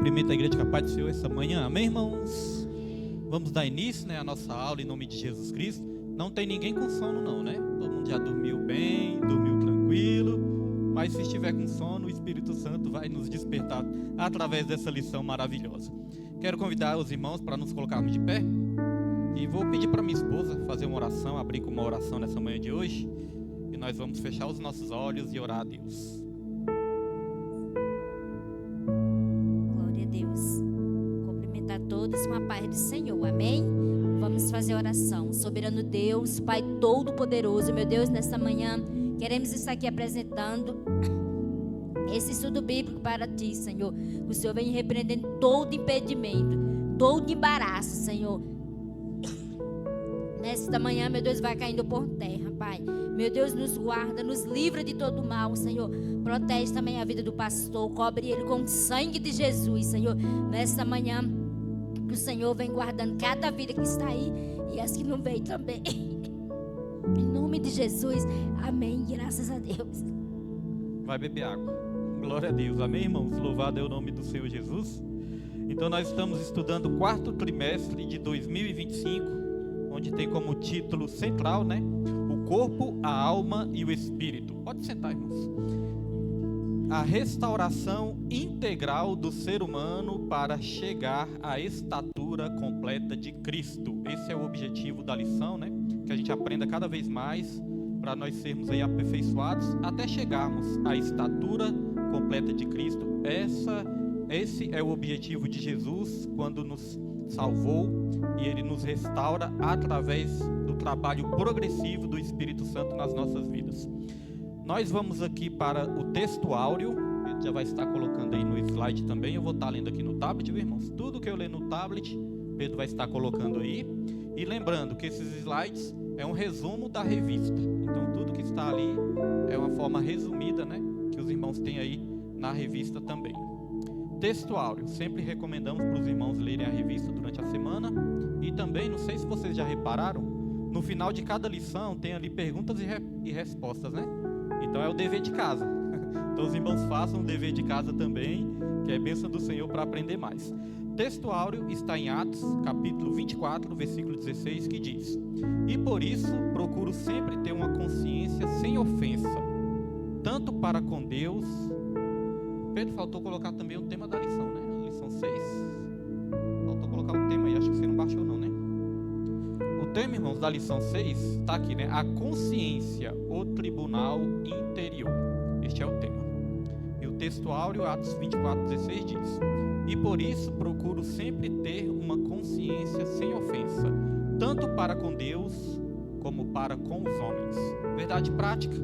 Cumprimento a igreja com a paz do Senhor essa manhã, amém, irmãos? Vamos dar início, à nossa aula em nome de Jesus Cristo. Não tem ninguém com sono não, Todo mundo já dormiu bem, dormiu tranquilo. Mas se estiver com sono, o Espírito Santo vai nos despertar através dessa lição maravilhosa. Quero convidar os irmãos para nos colocarmos de pé. E vou pedir para minha esposa fazer uma oração, abrir com uma oração nessa manhã de hoje. E nós vamos fechar os nossos olhos e orar a Deus. Glória a Deus. Cumprimentar todos com a paz do Senhor, amém? Vamos fazer a oração. Soberano Deus, Pai Todo-Poderoso, meu Deus, nesta manhã queremos estar aqui apresentando esse estudo bíblico para Ti, Senhor. O Senhor vem repreendendo todo impedimento, todo embaraço, Senhor. Nesta manhã, meu Deus, vai caindo por terra, Pai. Meu Deus, nos guarda, nos livra de todo mal, Senhor. Protege também a vida do pastor, cobre ele com o sangue de Jesus, Senhor. Nesta manhã, que o Senhor vem guardando cada vida que está aí e as que não veio também. Em nome de Jesus, amém, graças a Deus. Vai beber água. Glória a Deus, amém, irmãos? Louvado é o nome do Senhor Jesus. Então nós estamos estudando o quarto trimestre de 2025, onde tem como título central, o corpo, a alma e o espírito. Pode sentar, irmãos. A restauração integral do ser humano para chegar à estatura completa de Cristo. Esse é o objetivo da lição, que a gente aprenda cada vez mais para nós sermos aí aperfeiçoados até chegarmos à estatura completa de Cristo. Esse é o objetivo de Jesus quando nos salvou e Ele nos restaura através do trabalho progressivo do Espírito Santo nas nossas vidas. Nós vamos aqui para o texto áureo. Ele já vai estar colocando aí no slide também. Eu vou estar lendo aqui no tablet, viu, irmãos? Tudo que eu ler no tablet, Pedro vai estar colocando aí. E lembrando que esses slides é um resumo da revista. Então tudo que está ali é uma forma resumida, que os irmãos têm aí na revista também. Texto áureo. Sempre recomendamos para os irmãos lerem a revista durante a semana. E também, não sei se vocês já repararam, no final de cada lição tem ali perguntas e respostas, Então é o dever de casa. Então os irmãos façam o dever de casa também, que é bênção do Senhor para aprender mais. Texto áureo está em Atos, capítulo 24, versículo 16, que diz: E por isso procuro sempre ter uma consciência sem ofensa, tanto para com Deus. Pedro, faltou colocar também o tema da lição, Lição 6. Faltou colocar o tema aí, acho que você não baixou não, O tema, irmãos, da lição 6 está aqui, A consciência, o tribunal interior. Este é o tema. E o texto áureo, Atos 24:16 diz: E por isso procuro sempre ter uma consciência sem ofensa, tanto para com Deus como para com os homens. Verdade prática: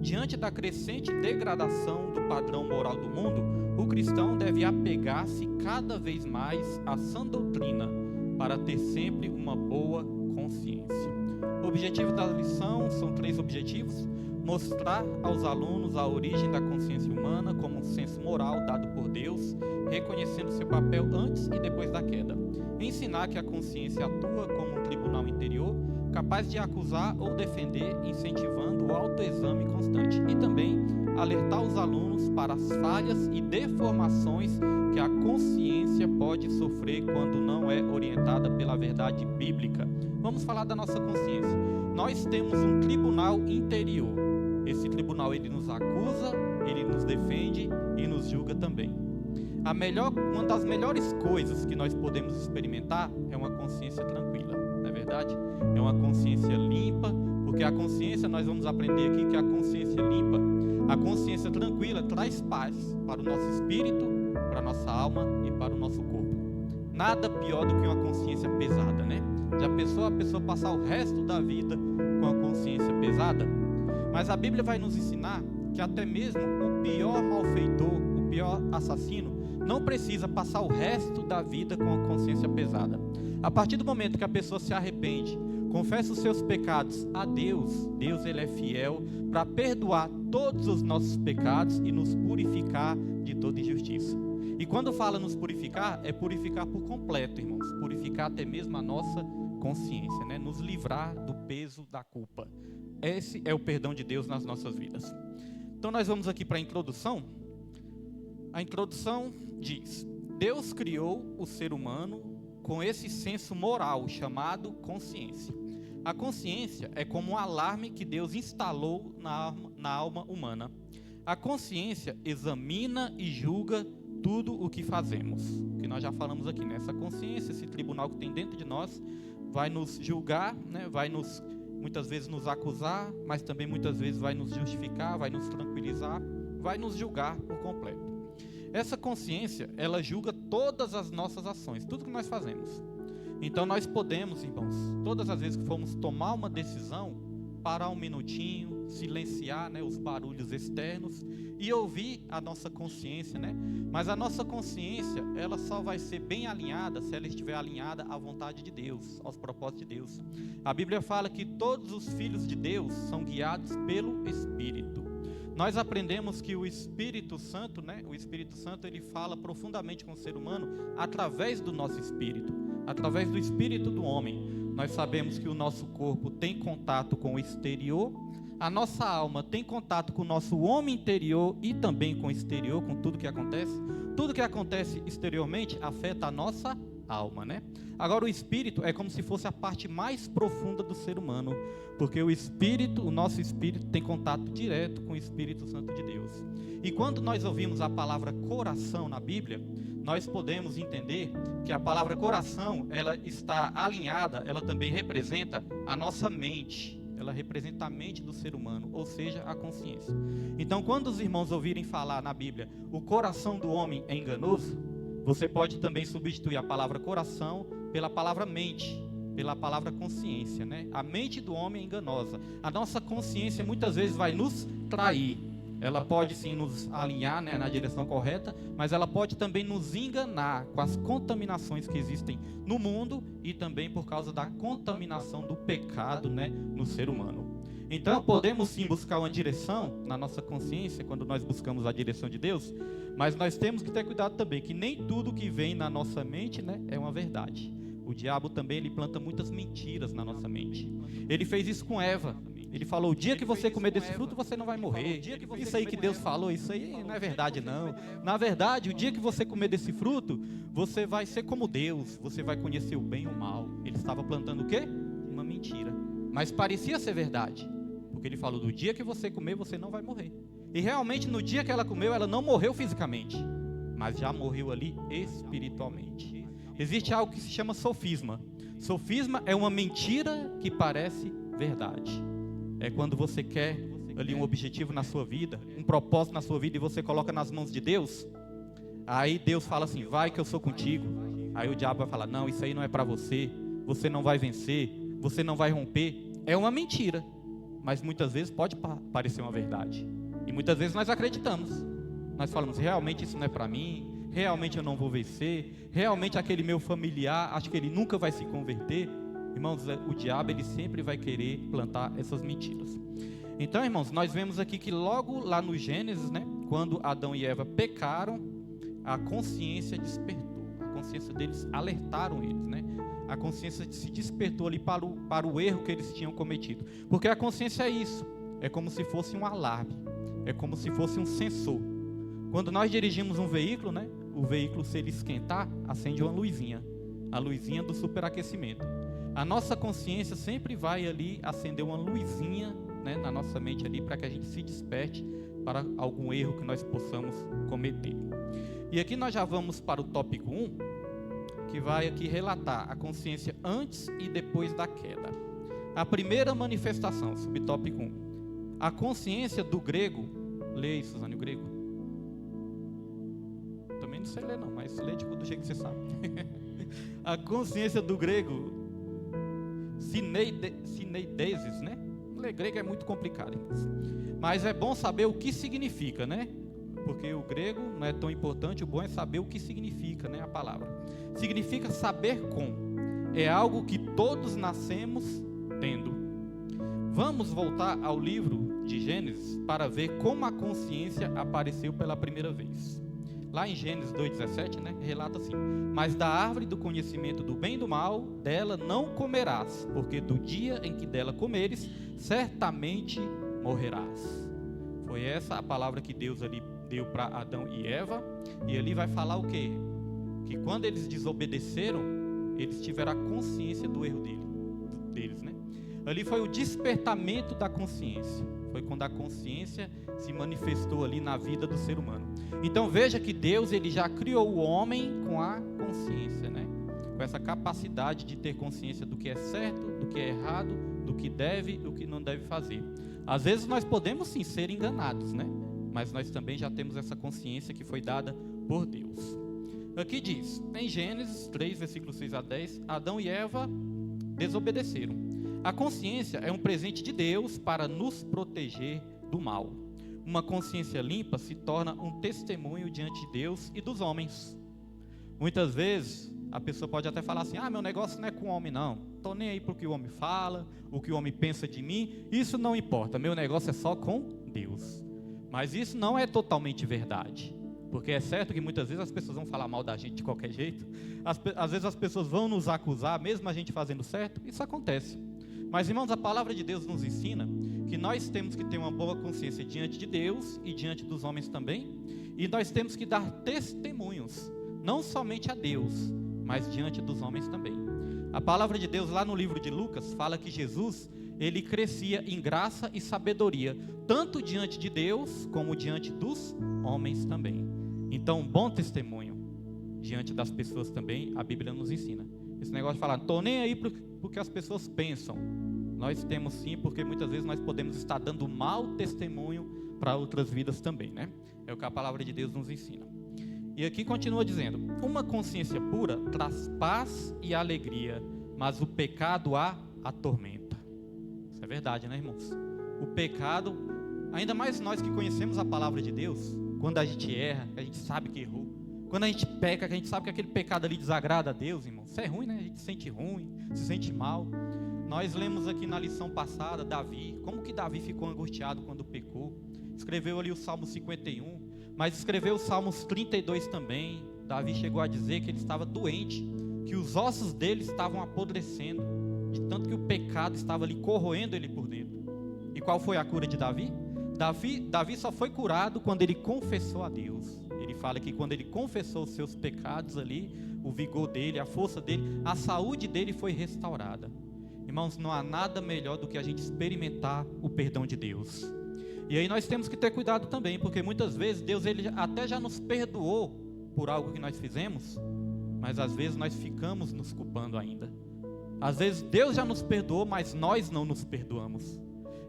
diante da crescente degradação do padrão moral do mundo, o cristão deve apegar-se cada vez mais à sã doutrina para ter sempre uma boa consciência. O objetivo da lição são 3 objetivos: mostrar aos alunos a origem da consciência humana como um senso moral dado por Deus, reconhecendo seu papel antes e depois da queda; ensinar que a consciência atua como um tribunal interior, capaz de acusar ou defender, incentivando o autoexame constante; e também alertar os alunos para as falhas e deformações que a consciência pode sofrer quando não é orientada pela verdade bíblica. Vamos falar da nossa consciência. Nós temos um tribunal interior. Esse tribunal, ele nos acusa, ele nos defende e nos julga também. Uma das melhores coisas que nós podemos experimentar é uma consciência tranquila, não é verdade? É uma consciência limpa, porque a consciência, nós vamos aprender aqui que a consciência limpa, a consciência tranquila traz paz para o nosso espírito, para a nossa alma e para o nosso corpo. Nada pior do que uma consciência pesada, Já pensou a pessoa passar o resto da vida com a consciência pesada? Mas a Bíblia vai nos ensinar que até mesmo o pior malfeitor, o pior assassino, não precisa passar o resto da vida com a consciência pesada. A partir do momento que a pessoa se arrepende, confessa os seus pecados a Deus, Ele é fiel para perdoar todos os nossos pecados e nos purificar de toda injustiça. E quando fala nos purificar, é purificar por completo, irmãos. Purificar até mesmo a nossa consciência, Nos livrar do peso da culpa. Esse é o perdão de Deus nas nossas vidas. Então nós vamos aqui para a introdução. A introdução diz: Deus criou o ser humano com esse senso moral chamado consciência. A consciência é como um alarme que Deus instalou na alma humana. A consciência examina e julga tudo o que fazemos, que nós já falamos aqui, né? Essa consciência, esse tribunal que tem dentro de nós, vai nos julgar, né? Vai muitas vezes nos acusar, mas também muitas vezes vai nos justificar, vai nos tranquilizar, vai nos julgar por completo. Essa consciência, ela julga todas as nossas ações, tudo que nós fazemos. Então nós podemos, irmãos, todas as vezes que formos tomar uma decisão, parar um minutinho, silenciar, né, os barulhos externos e ouvir a nossa consciência, né? Mas a nossa consciência, ela só vai ser bem alinhada se ela estiver alinhada à vontade de Deus, aos propósitos de Deus. A Bíblia fala que todos os filhos de Deus são guiados pelo Espírito. Nós aprendemos que o Espírito Santo, né? O Espírito Santo, ele fala profundamente com o ser humano através do nosso espírito, através do espírito do homem. Nós sabemos que o nosso corpo tem contato com o exterior, a nossa alma tem contato com o nosso homem interior e também com o exterior, com tudo que acontece. Tudo que acontece exteriormente afeta a nossa alma, né? Agora o espírito é como se fosse a parte mais profunda do ser humano, porque o espírito, o nosso espírito tem contato direto com o Espírito Santo de Deus. E quando nós ouvimos a palavra coração na Bíblia, nós podemos entender que a palavra coração, ela está alinhada, ela também representa a nossa mente. Ela representa a mente do ser humano, ou seja, a consciência. Então, quando os irmãos ouvirem falar na Bíblia, o coração do homem é enganoso, você pode também substituir a palavra coração pela palavra mente, pela palavra consciência, né? A mente do homem é enganosa. A nossa consciência muitas vezes vai nos trair. Ela pode sim nos alinhar, né, na direção correta, mas ela pode também nos enganar com as contaminações que existem no mundo e também por causa da contaminação do pecado, né, no ser humano. Então podemos sim buscar uma direção na nossa consciência quando nós buscamos a direção de Deus, mas nós temos que ter cuidado também que nem tudo que vem na nossa mente, né, é uma verdade. O diabo também ele planta muitas mentiras na nossa mente. Ele fez isso com Eva. Ele falou, o dia que você comer desse fruto, você não vai morrer. Isso aí que Deus falou, isso aí não é verdade não. Na verdade, o dia que você comer desse fruto, você vai ser como Deus. Você vai conhecer o bem e o mal. Ele estava plantando o quê? Uma mentira. Mas parecia ser verdade. Porque ele falou, do dia que você comer, você não vai morrer. E realmente, no dia que ela comeu, ela não morreu fisicamente. Mas já morreu ali espiritualmente. Existe algo que se chama sofisma. Sofisma é uma mentira que parece verdade. É quando você quer ali um objetivo na sua vida, um propósito na sua vida e você coloca nas mãos de Deus. Aí Deus fala assim, vai que eu sou contigo. Aí o diabo vai falar, não, isso aí não é para você. Você não vai vencer, você não vai romper. É uma mentira, mas muitas vezes pode parecer uma verdade. E muitas vezes nós acreditamos. Nós falamos, realmente isso não é para mim. Realmente eu não vou vencer. Realmente aquele meu familiar, acho que ele nunca vai se converter. Irmãos, o diabo ele sempre vai querer plantar essas mentiras. Então, irmãos, nós vemos aqui que logo lá no Gênesis, né, quando Adão e Eva pecaram, a consciência despertou. A consciência deles alertaram eles, né? A consciência se despertou ali para o erro que eles tinham cometido. Porque a consciência é isso. É como se fosse um alarme. É como se fosse um sensor. Quando nós dirigimos um veículo, né, o veículo, se ele esquentar, acende uma luzinha. A luzinha do superaquecimento. A nossa consciência sempre vai ali acender uma luzinha, né, na nossa mente ali para que a gente se desperte para algum erro que nós possamos cometer. E aqui nós já vamos para o tópico 1, que vai aqui relatar a consciência antes e depois da queda. A primeira manifestação, subtópico 1. A consciência do grego, lê aí, Suzane, o grego. Também não sei ler não, mas lê do jeito que você sabe. A consciência do grego, sineidesis, né? Ler grego é muito complicado, mas é bom saber o que significa, né? Porque o grego não é tão importante, o bom é saber o que significa, né? A palavra significa saber com. É algo que todos nascemos tendo. Vamos voltar ao livro de Gênesis para ver como a consciência apareceu pela primeira vez. Lá em Gênesis 2,17, né, relata assim: mas da árvore do conhecimento do bem e do mal, dela não comerás, porque do dia em que dela comeres, certamente morrerás. Foi essa a palavra que Deus ali deu para Adão e Eva, e ali vai falar o quê? que quando eles desobedeceram, eles tiveram a consciência do erro deles, né? Ali foi o despertamento da consciência. Foi quando a consciência se manifestou ali na vida do ser humano. Então veja que Deus, ele já criou o homem com a consciência, né? Com essa capacidade de ter consciência do que é certo, do que é errado, do que deve e do que não deve fazer. Às vezes nós podemos sim ser enganados, né? Mas nós também já temos essa consciência que foi dada por Deus. Aqui diz, em Gênesis 3, versículos 6 a 10, Adão e Eva desobedeceram. A consciência é um presente de Deus para nos proteger do mal. Uma consciência limpa se torna um testemunho diante de Deus e dos homens. Muitas vezes a pessoa pode até falar assim, meu negócio não é com o homem não, estou nem aí para o que o homem fala, o que o homem pensa de mim, isso não importa, meu negócio é só com Deus. Mas isso não é totalmente verdade, porque é certo que muitas vezes as pessoas vão falar mal da gente de qualquer jeito, às vezes as pessoas vão nos acusar, mesmo a gente fazendo certo, isso acontece. Mas irmãos, a palavra de Deus nos ensina que nós temos que ter uma boa consciência diante de Deus e diante dos homens também, e nós temos que dar testemunhos, não somente a Deus, mas diante dos homens também. A palavra de Deus lá no livro de Lucas fala que Jesus, ele crescia em graça e sabedoria, tanto diante de Deus como diante dos homens também. Então, um bom testemunho diante das pessoas também, a Bíblia nos ensina. Esse negócio de falar, não estou nem aí porque as pessoas pensam. Nós temos sim, porque muitas vezes nós podemos estar dando mau testemunho para outras vidas também, né? É o que a palavra de Deus nos ensina. E aqui continua dizendo, uma consciência pura traz paz e alegria, mas o pecado a atormenta. Isso é verdade, né, irmãos? O pecado, ainda mais nós que conhecemos a palavra de Deus, quando a gente erra, a gente sabe que errou, quando a gente peca, que a gente sabe que aquele pecado ali desagrada a Deus, irmão. Isso é ruim, né? A gente se sente ruim, se sente mal. Nós lemos aqui na lição passada, Davi, como que Davi ficou angustiado quando pecou. Escreveu ali o Salmo 51, mas escreveu o Salmos 32 também. Davi chegou a dizer que ele estava doente, que os ossos dele estavam apodrecendo, de tanto que o pecado estava ali corroendo ele por dentro. E qual foi a cura de Davi? Davi só foi curado quando ele confessou a Deus. Ele fala que quando ele confessou os seus pecados ali, o vigor dele, a força dele, a saúde dele foi restaurada. Irmãos, não há nada melhor do que a gente experimentar o perdão de Deus. E aí nós temos que ter cuidado também, porque muitas vezes Deus, ele até já nos perdoou por algo que nós fizemos, mas às vezes nós ficamos nos culpando ainda. Às vezes Deus já nos perdoou, mas nós não nos perdoamos.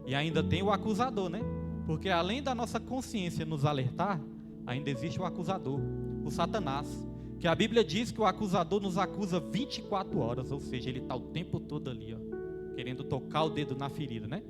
E ainda tem o acusador, né? Porque além da nossa consciência nos alertar, ainda existe o acusador, o Satanás, que a Bíblia diz que o acusador nos acusa 24 horas, ou seja, ele está o tempo todo ali, querendo tocar o dedo na ferida, né?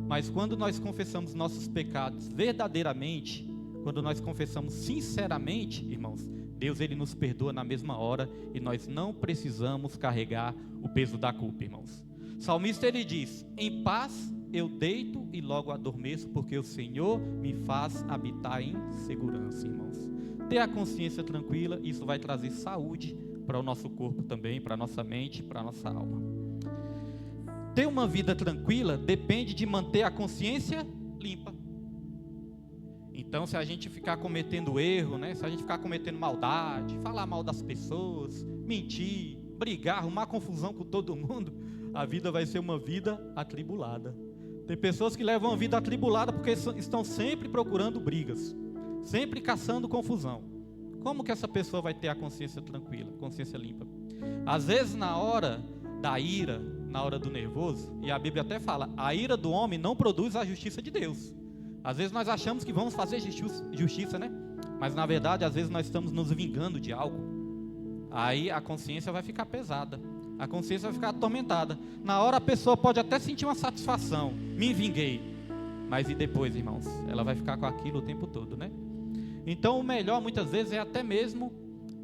Mas quando nós confessamos nossos pecados verdadeiramente, quando nós confessamos sinceramente, irmãos, Deus, ele nos perdoa na mesma hora e nós não precisamos carregar o peso da culpa, irmãos. O salmista, ele diz, em paz eu deito e logo adormeço, porque o Senhor me faz habitar em segurança, irmãos. Ter a consciência tranquila, isso vai trazer saúde para o nosso corpo também, para a nossa mente, para a nossa alma. Ter uma vida tranquila depende de manter a consciência limpa. Então, se a gente ficar cometendo erro, né? Se a gente ficar cometendo maldade, falar mal das pessoas, mentir, brigar, arrumar confusão com todo mundo, a vida vai ser uma vida atribulada. Tem pessoas que levam a vida atribulada porque estão sempre procurando brigas, sempre caçando confusão. Como que essa pessoa vai ter a consciência tranquila, consciência limpa? Às vezes na hora da ira, na hora do nervoso, e a Bíblia até fala, a ira do homem não produz a justiça de Deus. Às vezes nós achamos que vamos fazer justiça, né? Mas na verdade, às vezes nós estamos nos vingando de algo. Aí a consciência vai ficar pesada, a consciência vai ficar atormentada. Na hora a pessoa pode até sentir uma satisfação, me vinguei. Mas e depois, irmãos? Ela vai ficar com aquilo o tempo todo, né? Então o melhor muitas vezes é até mesmo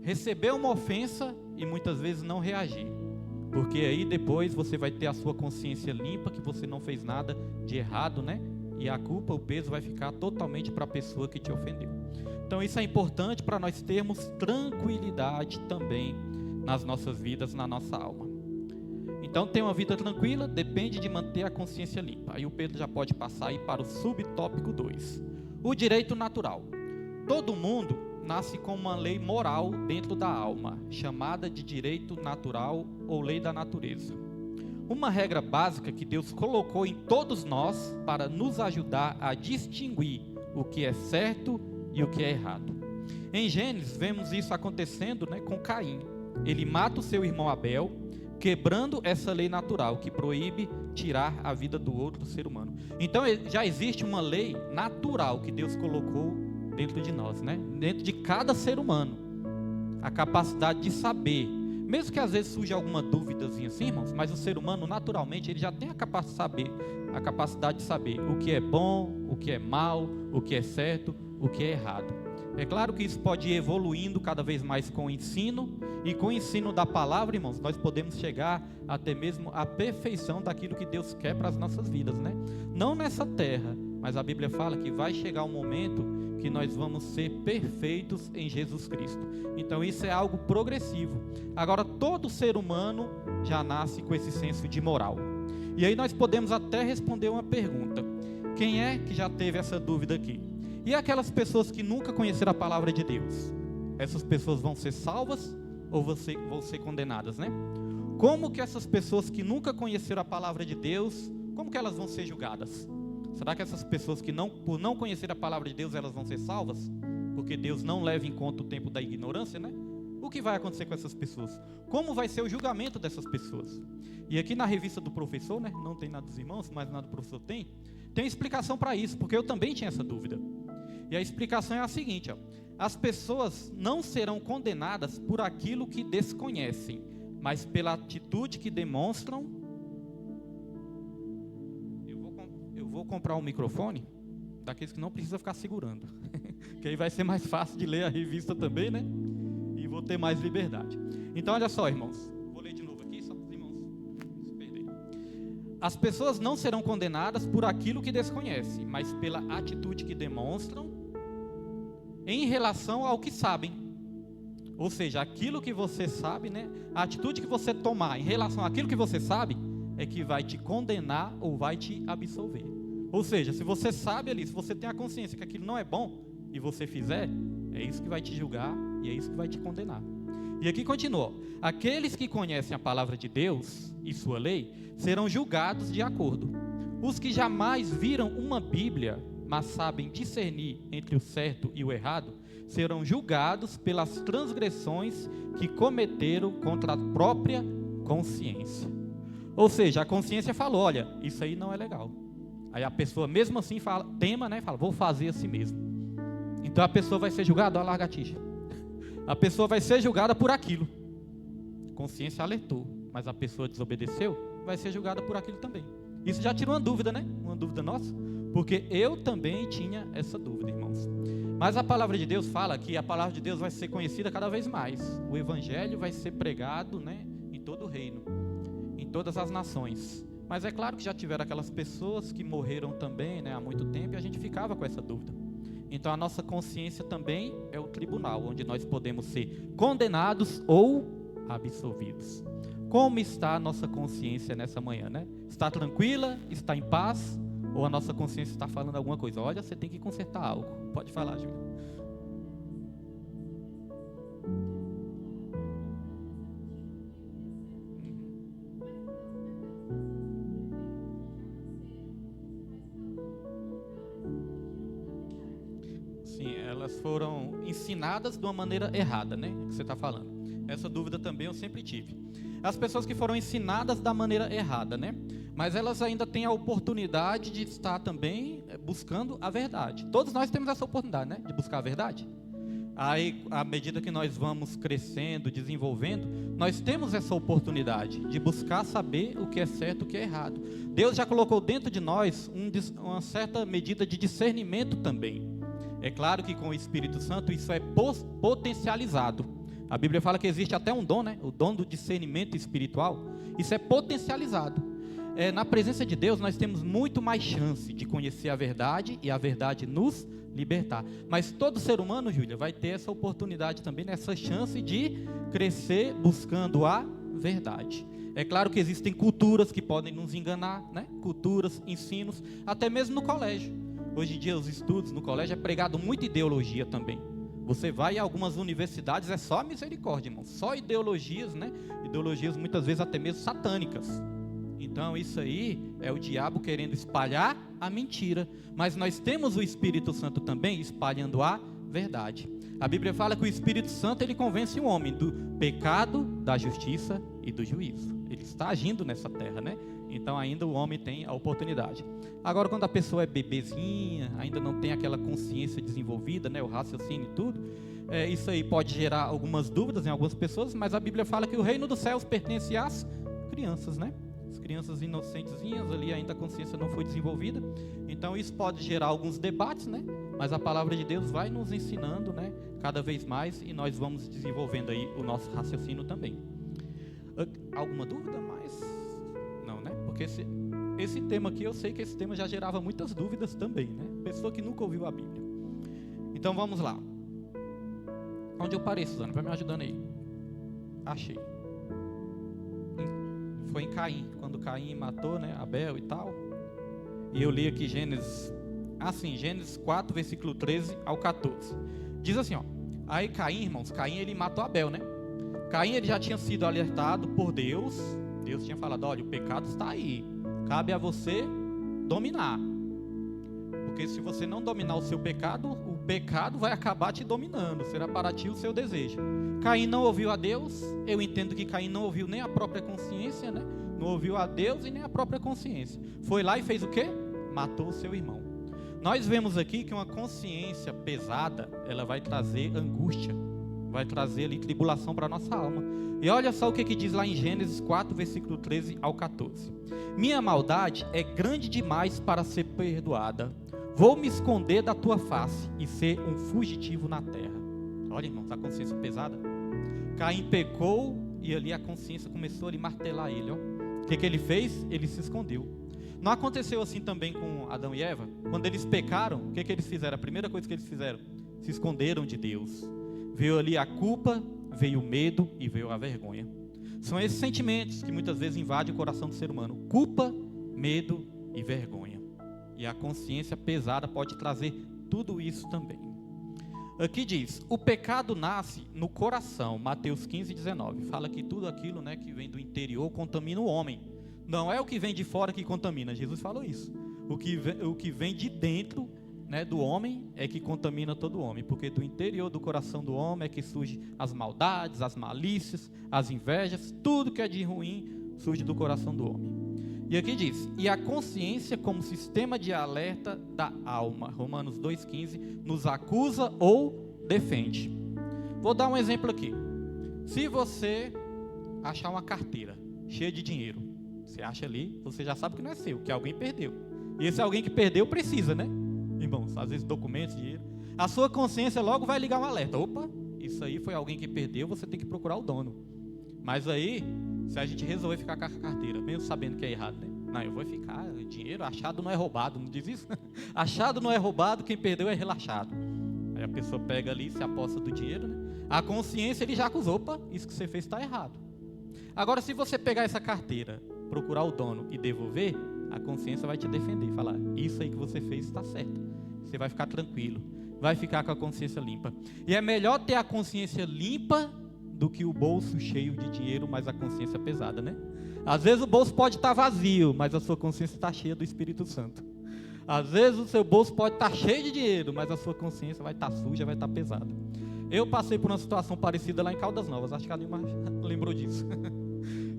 receber uma ofensa e muitas vezes não reagir. Porque aí depois você vai ter a sua consciência limpa, que você não fez nada de errado, né? E a culpa, o peso vai ficar totalmente para a pessoa que te ofendeu. Então isso é importante para nós termos tranquilidade também nas nossas vidas, na nossa alma. Então ter uma vida tranquila depende de manter a consciência limpa. Aí o Pedro já pode passar aí para o subtópico 2. O direito natural. Todo mundo nasce com uma lei moral dentro da alma, chamada de direito natural ou lei da natureza. Uma regra básica que Deus colocou em todos nós para nos ajudar a distinguir o que é certo e o que é errado. Em Gênesis, vemos isso acontecendo, com Caim. Ele mata o seu irmão Abel, quebrando essa lei natural que proíbe tirar a vida do outro ser humano. Então já existe uma lei natural que Deus colocou dentro de nós, dentro de cada ser humano. A capacidade de saber, mesmo que às vezes surja alguma dúvidazinha assim, irmãos, mas o ser humano naturalmente ele já tem a capacidade de saber o que é bom, o que é mal, o que é certo, o que é errado. É claro que isso pode ir evoluindo cada vez mais com o ensino, e com o ensino da palavra, irmãos, nós podemos chegar até mesmo à perfeição daquilo que Deus quer para as nossas vidas, Não nessa terra, mas a Bíblia fala que vai chegar um momento que nós vamos ser perfeitos em Jesus Cristo. Então isso é algo progressivo. Agora todo ser humano já nasce com esse senso de moral. E aí nós podemos até responder uma pergunta: quem é que já teve essa dúvida aqui? E aquelas pessoas que nunca conheceram a palavra de Deus? Essas pessoas vão ser salvas ou vão ser condenadas, Como que essas pessoas que nunca conheceram a palavra de Deus, como que elas vão ser julgadas? Será que essas pessoas que por não conhecer a palavra de Deus, elas vão ser salvas? Porque Deus não leva em conta o tempo da ignorância, O que vai acontecer com essas pessoas? Como vai ser o julgamento dessas pessoas? E aqui na revista do professor, não tem nada dos irmãos, mas nada do professor tem explicação para isso, porque eu também tinha essa dúvida. E a explicação é a seguinte, as pessoas não serão condenadas por aquilo que desconhecem, mas pela atitude que demonstram. Eu vou comprar um microfone daqueles que não precisa ficar segurando, que aí vai ser mais fácil de ler a revista também, E vou ter mais liberdade. Então olha só, irmãos, vou ler de novo aqui só para os irmãos não se perderem. As pessoas não serão condenadas por aquilo que desconhecem, mas pela atitude que demonstram em relação ao que sabem. Ou seja, aquilo que você sabe, a atitude que você tomar em relação àquilo que você sabe é que vai te condenar ou vai te absolver. Ou seja, se você sabe ali, se você tem a consciência que aquilo não é bom e você fizer, é isso que vai te julgar e é isso que vai te condenar. E aqui continua: aqueles que conhecem a palavra de Deus e sua lei serão julgados de acordo. Os que jamais viram uma Bíblia, mas sabem discernir entre o certo e o errado, serão julgados pelas transgressões que cometeram contra a própria consciência. Ou seja, a consciência falou: olha, isso aí não é legal. Aí a pessoa mesmo assim tema, fala, vou fazer assim mesmo. Então a pessoa vai ser julgada, olha a lagartixa. A pessoa vai ser julgada por aquilo. A consciência alertou, mas a pessoa desobedeceu, vai ser julgada por aquilo também. Isso já tirou uma dúvida, Uma dúvida nossa. Porque eu também tinha essa dúvida, irmãos. Mas a palavra de Deus fala que a palavra de Deus vai ser conhecida cada vez mais. O evangelho vai ser pregado, em todo o reino, em todas as nações. Mas é claro que já tiveram aquelas pessoas que morreram também, há muito tempo, e a gente ficava com essa dúvida. Então a nossa consciência também é o tribunal, onde nós podemos ser condenados ou absolvidos. Como está a nossa consciência nessa manhã, Está tranquila? Está em paz? Ou a nossa consciência está falando alguma coisa? Olha, você tem que consertar algo. Pode falar, Júlia. Sim, elas foram ensinadas de uma maneira errada, que você está falando. Essa dúvida também eu sempre tive. As pessoas que foram ensinadas da maneira errada, mas elas ainda têm a oportunidade de estar também buscando a verdade. Todos nós temos essa oportunidade, de buscar a verdade. Aí, à medida que nós vamos crescendo, desenvolvendo, nós temos essa oportunidade de buscar saber o que é certo e o que é errado. Deus já colocou dentro de nós uma certa medida de discernimento também. É claro que com o Espírito Santo isso é potencializado. A Bíblia fala que existe até um dom, o dom do discernimento espiritual. Isso é potencializado. Na presença de Deus nós temos muito mais chance de conhecer a verdade e a verdade nos libertar. Mas todo ser humano, Júlia, vai ter essa oportunidade também, essa chance de crescer buscando a verdade. É claro que existem culturas que podem nos enganar, Culturas, ensinos, até mesmo no colégio. Hoje em dia os estudos no colégio é pregado muita ideologia também. Você vai em algumas universidades, é só misericórdia, irmão. Só ideologias, né? Ideologias muitas vezes até mesmo satânicas. Então isso aí é o diabo querendo espalhar a mentira. Mas nós temos o Espírito Santo também espalhando a verdade. A Bíblia fala que o Espírito Santo, ele convence o homem do pecado, da justiça e do juízo. Ele está agindo nessa terra, né? Então ainda o homem tem a oportunidade. Agora, quando a pessoa é bebezinha, ainda não tem aquela consciência desenvolvida, né? O raciocínio e tudo, isso aí pode gerar algumas dúvidas em algumas pessoas, mas a Bíblia fala que o reino dos céus pertence às crianças, né? As crianças inocentezinhas ali, ainda a consciência não foi desenvolvida. Então isso pode gerar alguns debates, né? Mas a palavra de Deus vai nos ensinando, né? Cada vez mais, e nós vamos desenvolvendo aí o nosso raciocínio também. Alguma dúvida mais? Não, né? Porque esse tema aqui, eu sei que esse tema já gerava muitas dúvidas também, né? Pessoa que nunca ouviu a Bíblia. Então vamos lá. Onde eu parei, Suzana? Vai me ajudando aí. Achei. Foi em Caim, quando Caim matou, né, Abel e tal. E eu li aqui Gênesis 4, versículo 13 ao 14. Diz assim, ó. Aí Caim, irmãos, Caim ele matou Abel, né? Caim ele já tinha sido alertado por Deus. Deus tinha falado, olha, o pecado está aí. Cabe a você dominar. Porque se você não dominar o seu pecado, o pecado vai acabar te dominando. Será para ti o seu desejo. Caim não ouviu a Deus. Eu entendo que Caim não ouviu nem a própria consciência, né? Não ouviu a Deus e nem a própria consciência. Foi lá e fez o quê? Matou o seu irmão. Nós vemos aqui que uma consciência pesada, ela vai trazer angústia. Vai trazer ali tribulação para a nossa alma. E olha só o que diz lá em Gênesis 4, versículo 13 ao 14. Minha maldade é grande demais para ser perdoada. Vou me esconder da tua face e ser um fugitivo na terra. Olha, irmãos, a consciência pesada. Caim pecou e ali a consciência começou a lhe martelar ele. Ó. O que ele fez? Ele se escondeu. Não aconteceu assim também com Adão e Eva? Quando eles pecaram, o que eles fizeram? A primeira coisa que eles fizeram? Se esconderam de Deus. Veio ali a culpa, veio o medo e veio a vergonha. São esses sentimentos que muitas vezes invadem o coração do ser humano. Culpa, medo e vergonha. E a consciência pesada pode trazer tudo isso também. Aqui diz, o pecado nasce no coração, Mateus 15, 19. Fala que tudo aquilo, né, que vem do interior contamina o homem. Não é o que vem de fora que contamina, Jesus falou isso. O que vem de dentro, né, do homem é que contamina todo o homem, porque do interior do coração do homem é que surgem as maldades, as malícias, as invejas, tudo que é de ruim surge do coração do homem. E aqui diz, e a consciência como sistema de alerta da alma, Romanos 2,15, nos acusa ou defende. Vou dar um exemplo aqui. Se você achar uma carteira cheia de dinheiro, você acha ali, você já sabe que não é seu, que alguém perdeu. E esse alguém que perdeu precisa, né? Irmãos, às vezes documentos, dinheiro. A sua consciência logo vai ligar um alerta. Opa, isso aí foi alguém que perdeu, você tem que procurar o dono. Mas aí, se a gente resolver ficar com a carteira, mesmo sabendo que é errado, né? Não, eu vou ficar, dinheiro, achado não é roubado, não diz isso? Achado não é roubado, quem perdeu é relaxado. Aí a pessoa pega ali, se aposta do dinheiro, né? A consciência, ele já acusou, opa, isso que você fez está errado. Agora, se você pegar essa carteira, procurar o dono e devolver, a consciência vai te defender, falar, isso aí que você fez está certo. Você vai ficar tranquilo, vai ficar com a consciência limpa. E é melhor ter a consciência limpa do que o bolso cheio de dinheiro, mas a consciência pesada, né? Às vezes o bolso pode estar vazio, mas a sua consciência está cheia do Espírito Santo. Às vezes o seu bolso pode estar cheio de dinheiro, mas a sua consciência vai estar suja, vai estar pesada. Eu passei por uma situação parecida lá em Caldas Novas, acho que a Lima lembrou disso.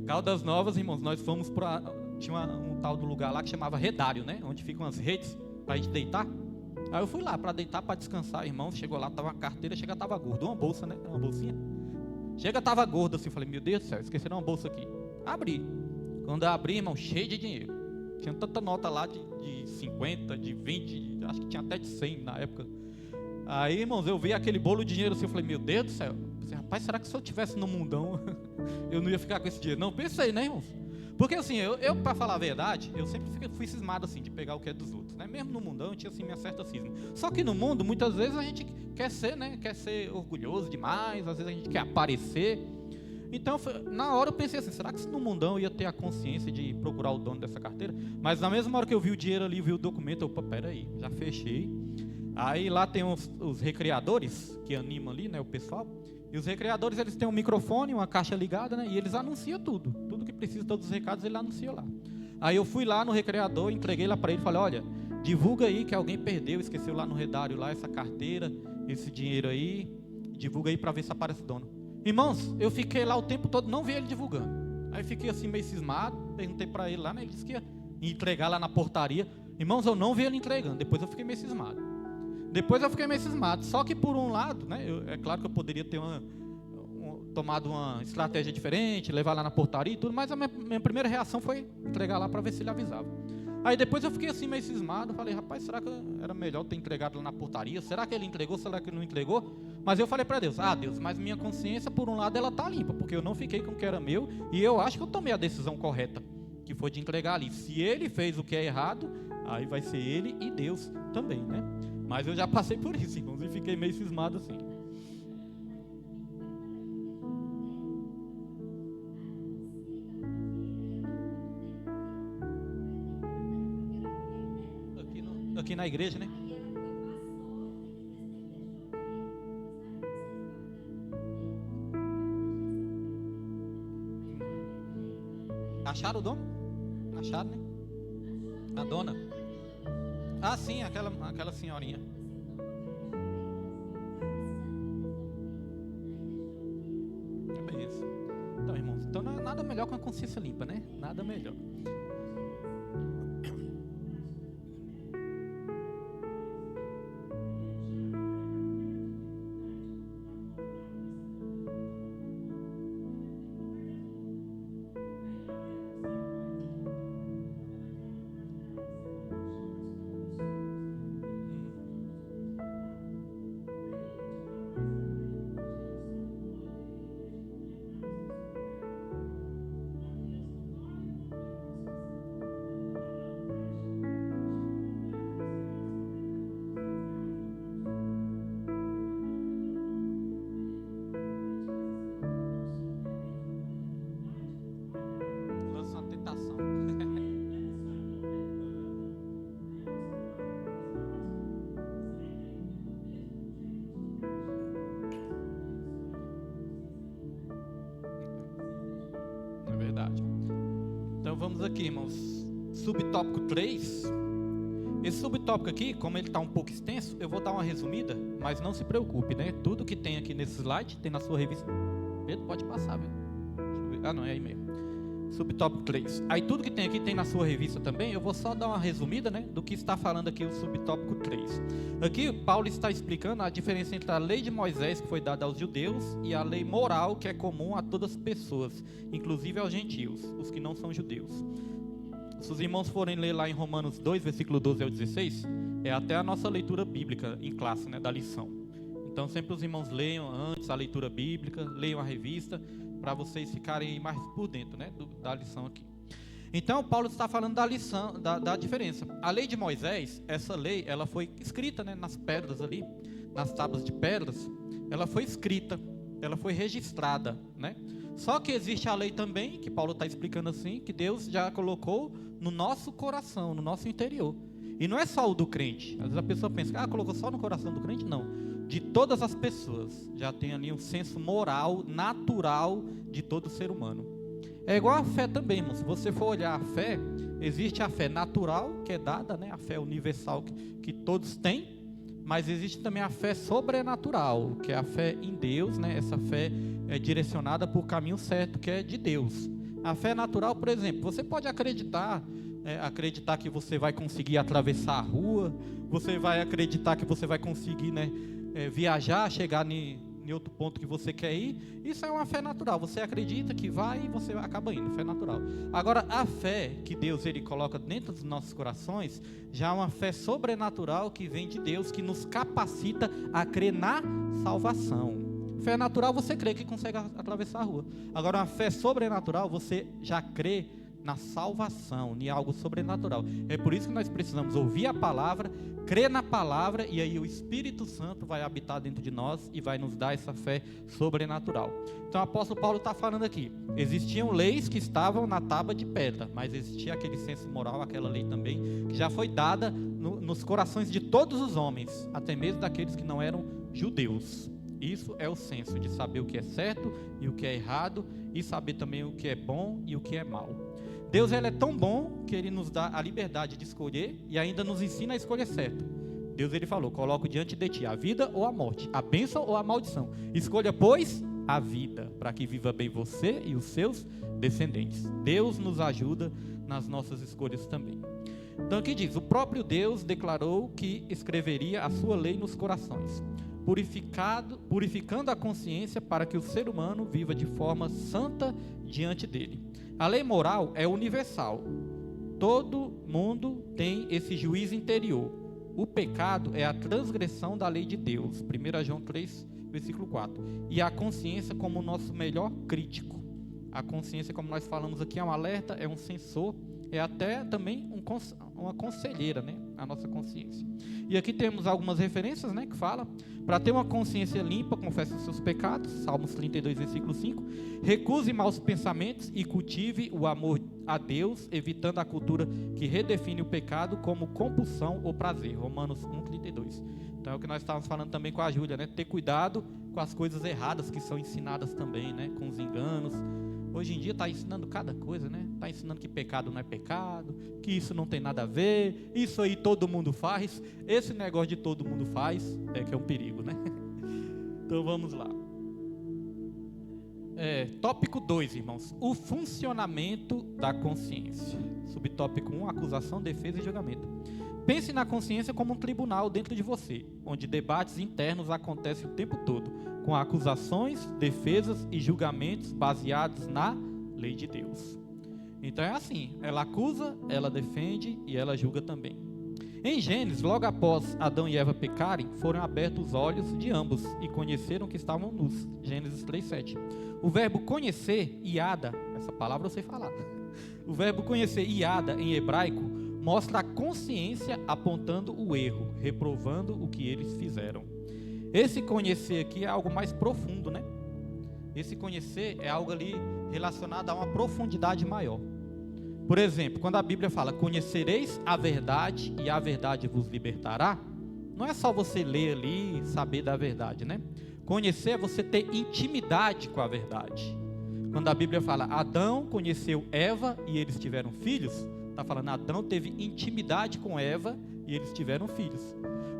Caldas Novas, irmãos, nós fomos para... Tinha um tal do lugar lá que chamava redário, né? Onde ficam as redes para a gente deitar. Aí eu fui lá para deitar, para descansar, irmãos. Chegou lá, tava uma carteira, chega, tava gordo. Uma bolsa, né? Uma bolsinha. Chega, tava gordo assim. Falei, meu Deus do céu, esqueceram uma bolsa aqui. Abri. Quando eu abri, irmão, cheio de dinheiro. Tinha tanta nota lá de 50, de 20, acho que tinha até de 100 na época. Aí, irmãos, eu vi aquele bolo de dinheiro assim. Eu falei, meu Deus do céu. Falei, rapaz, será que se eu estivesse no mundão, eu não ia ficar com esse dinheiro? Não, pensei, né, irmãos? Porque assim, eu para falar a verdade, eu sempre fui cismado assim, de pegar o que é dos outros, né? Mesmo no mundão eu tinha assim minha certa cisma. Só que no mundo, muitas vezes a gente quer ser, né? Quer ser orgulhoso demais, às vezes a gente quer aparecer. Então, na hora eu pensei assim, será que no mundão eu ia ter a consciência de procurar o dono dessa carteira? Mas na mesma hora que eu vi o dinheiro ali, vi o documento, opa, peraí, já fechei. Aí lá tem os recreadores que animam ali, né, o pessoal. E os recreadores, eles têm um microfone, uma caixa ligada, né, e eles anunciam tudo que precisa, todos os recados, ele anuncia lá. Aí eu fui lá no recreador, entreguei lá para ele, falei, olha, divulga aí que alguém perdeu, esqueceu lá no redário lá essa carteira, esse dinheiro aí, divulga aí para ver se aparece o dono. Irmãos, eu fiquei lá o tempo todo, não vi ele divulgando. Aí fiquei assim meio cismado, perguntei para ele lá, né, ele disse que ia entregar lá na portaria. Irmãos, eu não vi ele entregando, depois eu fiquei meio cismado. Só que por um lado, né, é claro que eu poderia ter tomado uma estratégia diferente, levar lá na portaria e tudo, mas a minha primeira reação foi entregar lá para ver se ele avisava. Aí depois eu fiquei assim meio cismado, falei, rapaz, será que era melhor ter entregado lá na portaria? Será que ele entregou? Será que ele não entregou? Mas eu falei para Deus, Deus, mas minha consciência por um lado ela tá limpa, porque eu não fiquei com o que era meu e eu acho que eu tomei a decisão correta, que foi de entregar ali. Se ele fez o que é errado, aí vai ser ele e Deus também, né? Mas eu já passei por isso, irmãos, e fiquei meio cismado assim. Aqui na igreja, né? Acharam o dono? Acharam, né? A dona. Sim, aquela senhorinha. É bem isso. Então, irmãos, não é nada melhor que uma consciência limpa, né? Nada melhor. Então vamos aqui, irmãos, subtópico 3. Esse subtópico aqui, como ele está um pouco extenso, eu vou dar uma resumida, mas não se preocupe, né? Tudo que tem aqui nesse slide tem na sua revista. Pedro, pode passar, viu? Não, é aí mesmo. Subtópico 3. Aí tudo que tem aqui tem na sua revista também. Eu vou só dar uma resumida, né, do que está falando aqui o subtópico 3. Aqui Paulo está explicando a diferença entre a lei de Moisés, que foi dada aos judeus, e a lei moral, que é comum a todas as pessoas, inclusive aos gentios, os que não são judeus. Se os irmãos forem ler lá em Romanos 2, versículo 12 ao 16, é até a nossa leitura bíblica em classe, né, da lição. Então sempre os irmãos leiam antes a leitura bíblica, leiam a revista, para vocês ficarem mais por dentro, né, da lição aqui. Então Paulo está falando da lição, da diferença. A lei de Moisés, essa lei, ela foi escrita, né, nas pedras ali, nas tábuas de pedras. Ela foi escrita, ela foi registrada, né? Só que existe a lei também, que Paulo está explicando assim, que Deus já colocou no nosso coração, no nosso interior. E não é só o do crente. Às vezes a pessoa pensa, colocou só no coração do crente. Não. De todas as pessoas, já tem ali um senso moral, natural de todo ser humano. É igual a fé também, irmão. Se você for olhar a fé, existe a fé natural, que é dada, né? A fé universal que todos têm, mas existe também a fé sobrenatural, que é a fé em Deus, né? Essa fé é direcionada por caminho certo, que é de Deus. A fé natural, por exemplo, você pode acreditar que você vai conseguir atravessar a rua, você vai acreditar que você vai conseguir, né, viajar, chegar em outro ponto que você quer ir. Isso é uma fé natural. Você acredita que vai e você acaba indo, fé natural. Agora, a fé que Deus ele coloca dentro dos nossos corações, já é uma fé sobrenatural que vem de Deus, que nos capacita a crer na salvação. Fé natural, você crê que consegue atravessar a rua. Agora, uma fé sobrenatural, você já crê na salvação, em algo sobrenatural. É por isso que nós precisamos ouvir a palavra, crer na palavra, e aí o Espírito Santo vai habitar dentro de nós e vai nos dar essa fé sobrenatural. Então o apóstolo Paulo está falando aqui, existiam leis que estavam na tábua de pedra, mas existia aquele senso moral, aquela lei também, que já foi dada nos corações de todos os homens, até mesmo daqueles que não eram judeus. Isso é o senso de saber o que é certo e o que é errado, e saber também o que é bom e o que é mal. Deus, ele é tão bom que ele nos dá a liberdade de escolher e ainda nos ensina a escolher certo. Deus, ele falou, coloco diante de ti a vida ou a morte, a bênção ou a maldição. Escolha, pois, a vida, para que viva bem você e os seus descendentes. Deus nos ajuda nas nossas escolhas também. Então aqui diz, o próprio Deus declarou que escreveria a sua lei nos corações, purificando a consciência para que o ser humano viva de forma santa diante dele. A lei moral é universal. Todo mundo tem esse juízo interior. O pecado é a transgressão da lei de Deus. 1 João 3, versículo 4. E a consciência como o nosso melhor crítico. A consciência, como nós falamos aqui, é um alerta, é um sensor, é até também uma conselheira, né? A nossa consciência. E aqui temos algumas referências, né? Que fala, para ter uma consciência limpa, confesse os seus pecados, Salmos 32, versículo 5, recuse maus pensamentos e cultive o amor a Deus, evitando a cultura que redefine o pecado como compulsão ou prazer, Romanos 1, 32. Então é o que nós estávamos falando também com a Júlia, né? Ter cuidado com as coisas erradas que são ensinadas também, né? Com os enganos. Hoje em dia está ensinando cada coisa, né? Está ensinando que pecado não é pecado, que isso não tem nada a ver, isso aí todo mundo faz. Esse negócio de todo mundo faz é que é um perigo, né? Então vamos lá. Tópico 2, irmãos. O funcionamento da consciência. Subtópico 1, acusação, defesa e julgamento. Pense na consciência como um tribunal dentro de você, onde debates internos acontecem o tempo todo, com acusações, defesas e julgamentos baseados na lei de Deus. Então é assim, ela acusa, ela defende e ela julga também. Em Gênesis, logo após Adão e Eva pecarem, foram abertos os olhos de ambos e conheceram que estavam nus. Gênesis 3:7. O verbo conhecer, iada, essa palavra eu sei falar. O verbo conhecer, iada, em hebraico, mostra a consciência apontando o erro, reprovando o que eles fizeram. Esse conhecer aqui é algo mais profundo, né? Esse conhecer é algo ali relacionado a uma profundidade maior. Por exemplo, quando a Bíblia fala, conhecereis a verdade e a verdade vos libertará, não é só você ler ali e saber da verdade, né? Conhecer é você ter intimidade com a verdade. Quando a Bíblia fala, Adão conheceu Eva e eles tiveram filhos, está falando, Adão teve intimidade com Eva e eles tiveram filhos.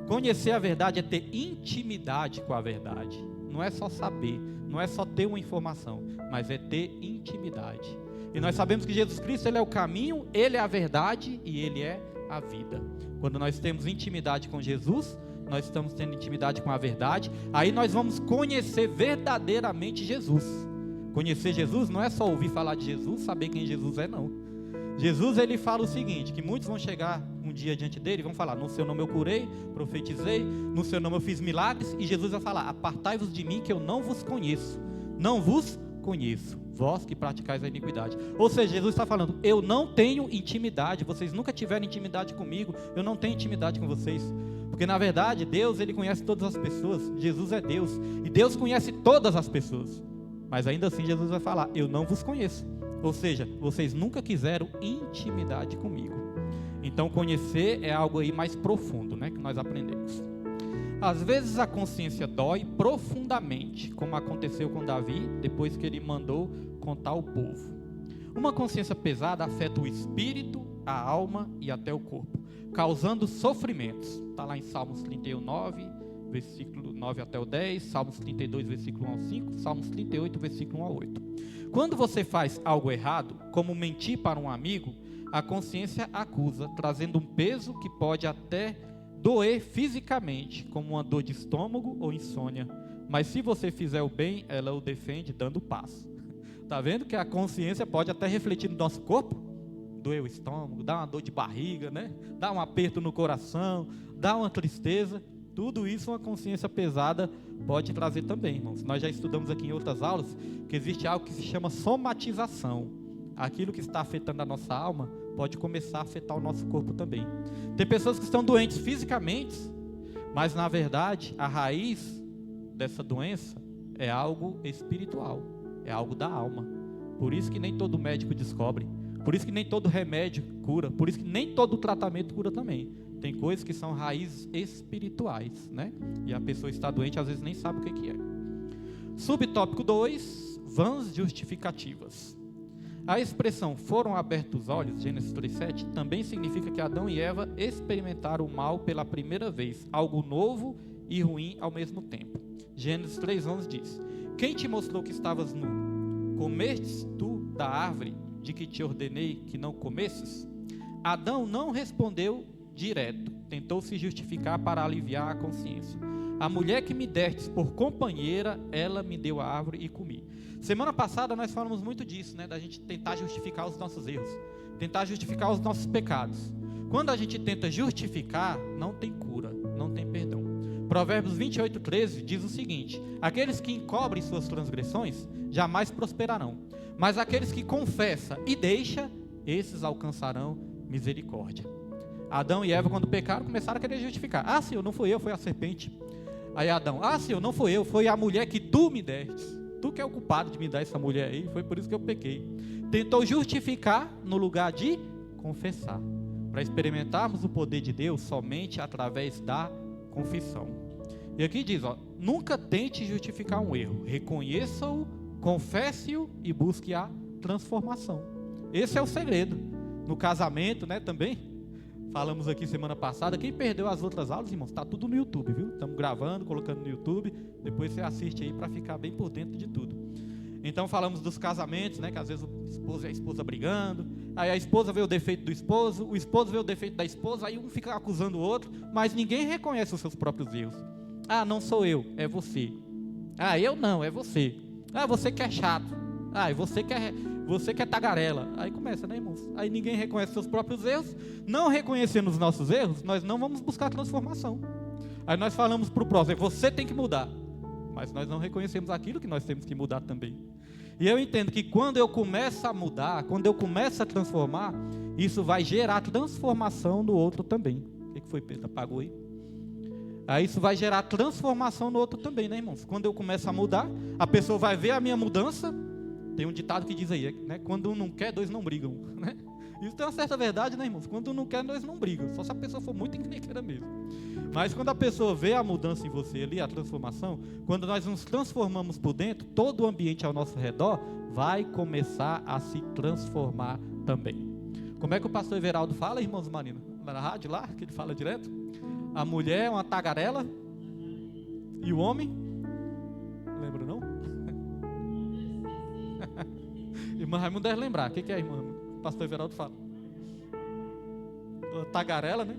Conhecer a verdade é ter intimidade com a verdade. Não é só saber, não é só ter uma informação, mas é ter intimidade. E nós sabemos que Jesus Cristo, ele é o caminho, ele é a verdade e ele é a vida. Quando nós temos intimidade com Jesus, nós estamos tendo intimidade com a verdade, aí nós vamos conhecer verdadeiramente Jesus. Conhecer Jesus não é só ouvir falar de Jesus, saber quem Jesus é, não. Jesus, ele fala o seguinte, que muitos vão chegar um dia diante dele e vão falar, no seu nome eu curei, profetizei, no seu nome eu fiz milagres, e Jesus vai falar, apartai-vos de mim que eu não vos conheço, não vos conheço, vós que praticais a iniquidade. Ou seja, Jesus está falando, eu não tenho intimidade, vocês nunca tiveram intimidade comigo, eu não tenho intimidade com vocês, porque na verdade, Deus, ele conhece todas as pessoas, Jesus é Deus, e Deus conhece todas as pessoas, mas ainda assim Jesus vai falar, eu não vos conheço. Ou seja, vocês nunca quiseram intimidade comigo. Então conhecer é algo aí mais profundo, né, que nós aprendemos. Às vezes a consciência dói profundamente, como aconteceu com Davi, depois que ele mandou contar ao povo. Uma consciência pesada afeta o espírito, a alma e até o corpo, causando sofrimentos. Está lá em Salmos 31, 9, versículo 9 até o 10, Salmos 32, versículo 1 ao 5, Salmos 38, versículo 1 ao 8. Quando você faz algo errado, como mentir para um amigo, a consciência acusa, trazendo um peso que pode até doer fisicamente, como uma dor de estômago ou insônia. Mas se você fizer o bem, ela o defende dando paz. Está vendo que a consciência pode até refletir no nosso corpo? Doer o estômago, dá uma dor de barriga, né? Dá um aperto no coração, dá uma tristeza. Tudo isso uma consciência pesada pode trazer também, irmãos. Nós já estudamos aqui em outras aulas que existe algo que se chama somatização. aquilo que está afetando a nossa alma pode começar a afetar o nosso corpo também. Tem pessoas que estão doentes fisicamente, mas na verdade a raiz dessa doença é algo espiritual, é algo da alma. Por isso que nem todo médico descobre, por isso que nem todo remédio cura, por isso que nem todo tratamento cura também. Tem coisas que são raízes espirituais, né? E a pessoa está doente, às vezes nem sabe o que é. Subtópico 2, vãs justificativas. A expressão foram abertos os olhos, Gênesis 3:7, também significa que Adão e Eva experimentaram o mal pela primeira vez, algo novo e ruim ao mesmo tempo. Gênesis 3:11 diz: quem te mostrou que estavas nu? Comestes tu da árvore de que te ordenei que não comesses? Adão não respondeu direto, tentou se justificar para aliviar a consciência. A mulher que me destes por companheira, ela me deu a árvore e comi. Semana passada nós falamos muito disso, né? Da gente tentar justificar os nossos erros, tentar justificar os nossos pecados. Quando a gente tenta justificar, não tem cura, não tem perdão. Provérbios 28:13 diz o seguinte: aqueles que encobrem suas transgressões jamais prosperarão, mas aqueles que confessam e deixam, esses alcançarão misericórdia. Adão e Eva, quando pecaram, começaram a querer justificar. Ah, Senhor, não foi eu, foi a serpente. Aí Adão: ah, Senhor, não foi eu, foi a mulher que tu me deste. Tu que é o culpado de me dar essa mulher aí, foi por isso que eu pequei. Tentou justificar no lugar de confessar. Para experimentarmos o poder de Deus somente através da confissão. E aqui diz, nunca tente justificar um erro. Reconheça-o, confesse-o e busque a transformação. Esse é o segredo. No casamento, né, também. Falamos aqui semana passada. Quem perdeu as outras aulas, irmãos, está tudo no YouTube, viu? Estamos gravando, colocando no YouTube. Depois você assiste aí para ficar bem por dentro de tudo. Então falamos dos casamentos, né? Que às vezes o esposo e a esposa brigando. Aí a esposa vê o defeito do esposo, o esposo vê o defeito da esposa. Aí um fica acusando o outro, mas ninguém reconhece os seus próprios erros. Ah, não sou eu, é você. Ah, eu não, é você. Ah, você que é chato. Ah, e você que é tagarela. Aí começa, né, irmãos? Aí ninguém reconhece seus próprios erros. Não reconhecendo os nossos erros, nós não vamos buscar transformação. Aí nós falamos para o próximo: você tem que mudar. Mas nós não reconhecemos aquilo que nós temos que mudar também. E eu entendo que quando eu começo a mudar, quando eu começo a transformar, isso vai gerar transformação no outro também. O que foi, Pedro? Apagou aí? Aí isso vai gerar transformação no outro também, né, irmãos? Quando eu começo a mudar, a pessoa vai ver a minha mudança. Tem um ditado que diz aí, né? Quando um não quer, dois não brigam, né? Isso tem uma certa verdade, né, irmãos? Quando um não quer, dois não brigam. Só se a pessoa for muito encrenqueira mesmo. Mas quando a pessoa vê a mudança em você ali, a transformação, quando nós nos transformamos por dentro, todo o ambiente ao nosso redor vai começar a se transformar também. Como é que o pastor Everaldo fala, irmãos Marina? Na rádio lá, que ele fala direto? A mulher é uma tagarela e o homem? Não lembra não? Irmã Raimundo deve lembrar. O que é, irmã? O pastor Everaldo fala. Tagarela, né?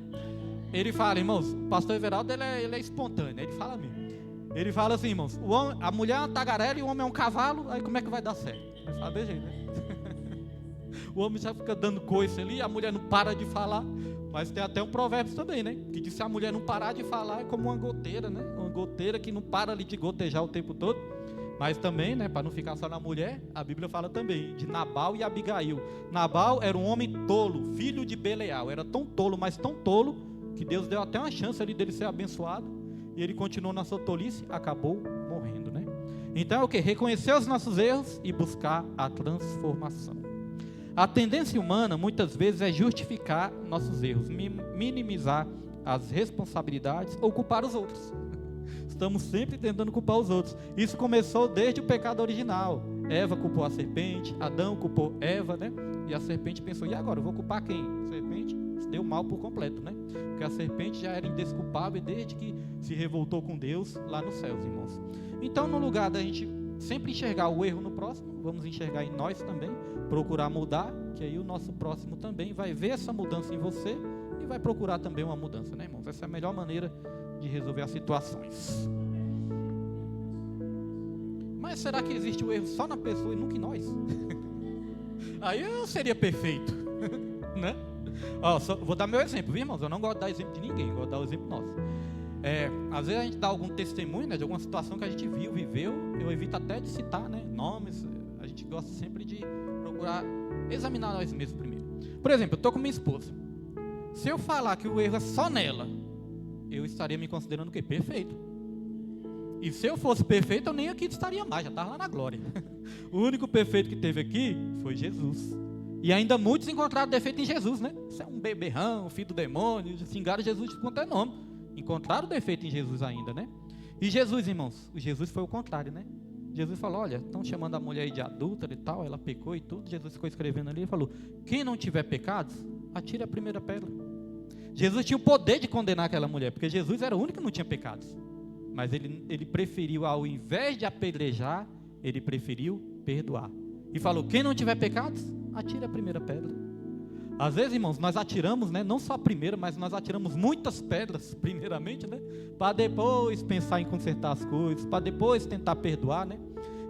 Ele fala, irmãos, o pastor Everaldo ele é espontâneo, ele fala mesmo. Ele fala assim, irmãos, a mulher é uma tagarela e o homem é um cavalo, aí como é que vai dar certo? Vai falar de jeito, né? O homem já fica dando coice ali, a mulher não para de falar. Mas tem até um provérbio também, né? Que diz que se a mulher não parar de falar é como uma goteira, né? Uma goteira que não para ali de gotejar o tempo todo. Mas também, né, para não ficar só na mulher, a Bíblia fala também de Nabal e Abigail. Nabal era um homem tolo, filho de Beleal. Era tão tolo, mas tão tolo, que Deus deu até uma chance ali dele ser abençoado. E ele continuou na sua tolice, acabou morrendo, né? Então é o que? Reconhecer os nossos erros e buscar a transformação. A tendência humana, muitas vezes, é justificar nossos erros, minimizar as responsabilidades ou culpar os outros. Estamos sempre tentando culpar os outros. Isso começou desde o pecado original. Eva culpou a serpente, Adão culpou Eva, né? E a serpente pensou, e agora, eu vou culpar quem? A serpente se deu mal por completo, né? Porque a serpente já era indesculpável desde que se revoltou com Deus lá nos céus, irmãos. Então, no lugar da gente sempre enxergar o erro no próximo, vamos enxergar em nós também, procurar mudar, que aí o nosso próximo também vai ver essa mudança em você e vai procurar também uma mudança, né, irmãos? Essa é a melhor maneira de resolver as situações. Mas será que existe o erro só na pessoa e nunca em nós? Aí eu seria perfeito, né? Vou dar meu exemplo, viu, irmãos? Eu não gosto de dar exemplo de ninguém, gosto de dar o exemplo nosso. Às vezes a gente dá algum testemunho, né, de alguma situação que a gente viu, viveu. Eu evito até de citar, né, nomes. A gente gente gosta sempre de procurar examinar nós mesmos primeiro. Por exemplo, eu estou com minha esposa. Se eu falar que o erro é só nela, eu estaria me considerando o quê? Perfeito. E se eu fosse perfeito, eu nem aqui estaria mais, já estava lá na glória. O único perfeito que teve aqui foi Jesus. E ainda muitos encontraram defeito em Jesus, né? Você é um beberrão, filho do demônio, xingaram Jesus de quanto é nome. Encontraram defeito em Jesus ainda, né? E Jesus, irmãos, Jesus foi o contrário, né? Jesus falou, olha, estão chamando a mulher aí de adúltera e tal, ela pecou e tudo. Jesus ficou escrevendo ali e falou, quem não tiver pecados, atire a primeira pedra. Jesus tinha o poder de condenar aquela mulher, porque Jesus era o único que não tinha pecados. Mas ele preferiu, ao invés de apedrejar, ele preferiu perdoar. E falou, quem não tiver pecados, atire a primeira pedra. Às vezes, irmãos, nós atiramos, né, não só a primeira, mas nós atiramos muitas pedras, primeiramente, né, para depois pensar em consertar as coisas, para depois tentar perdoar, né.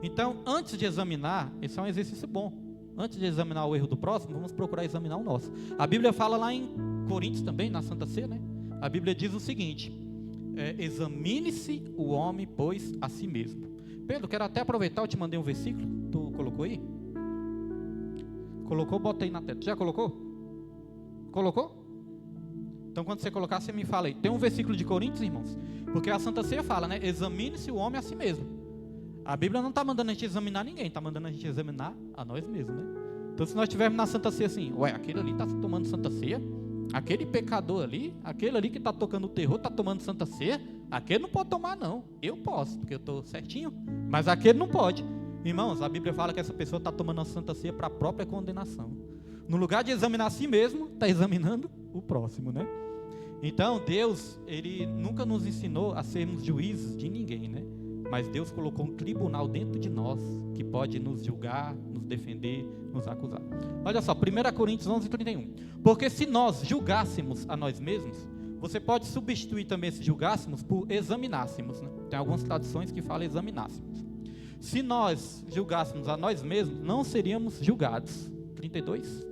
Então, antes de examinar, esse é um exercício bom. Antes de examinar o erro do próximo, vamos procurar examinar o nosso. A Bíblia fala lá em Coríntios também, na Santa Ceia, né, a Bíblia diz o seguinte, examine-se o homem, pois, a si mesmo. Pedro, quero até aproveitar, eu te mandei um versículo, tu colocou aí? Colocou, bota aí na tela. Já colocou? Colocou? Então quando você colocar, você me fala aí. Tem um versículo de Coríntios, irmãos, porque a Santa Ceia fala, né? Examine-se o homem a si mesmo. A Bíblia não está mandando a gente examinar ninguém, está mandando a gente examinar a nós mesmos, né? Então se nós estivermos na Santa Ceia assim, ué, aquele ali está tomando Santa Ceia, aquele pecador ali, aquele ali que está tocando o terror, está tomando Santa Ceia, aquele não pode tomar não, eu posso, porque eu estou certinho, mas aquele não pode. Irmãos, a Bíblia fala que essa pessoa está tomando a Santa Ceia para a própria condenação. No lugar de examinar a si mesmo, está examinando o próximo, né? Então, Deus, Ele nunca nos ensinou a sermos juízes de ninguém, né? Mas Deus colocou um tribunal dentro de nós, que pode nos julgar, nos defender, nos acusar. Olha só, 1 Coríntios 11:31. Porque se nós julgássemos a nós mesmos, você pode substituir também esse julgássemos por examinássemos, né? Tem algumas traduções que falam examinássemos. Se nós julgássemos a nós mesmos, não seríamos julgados. 32.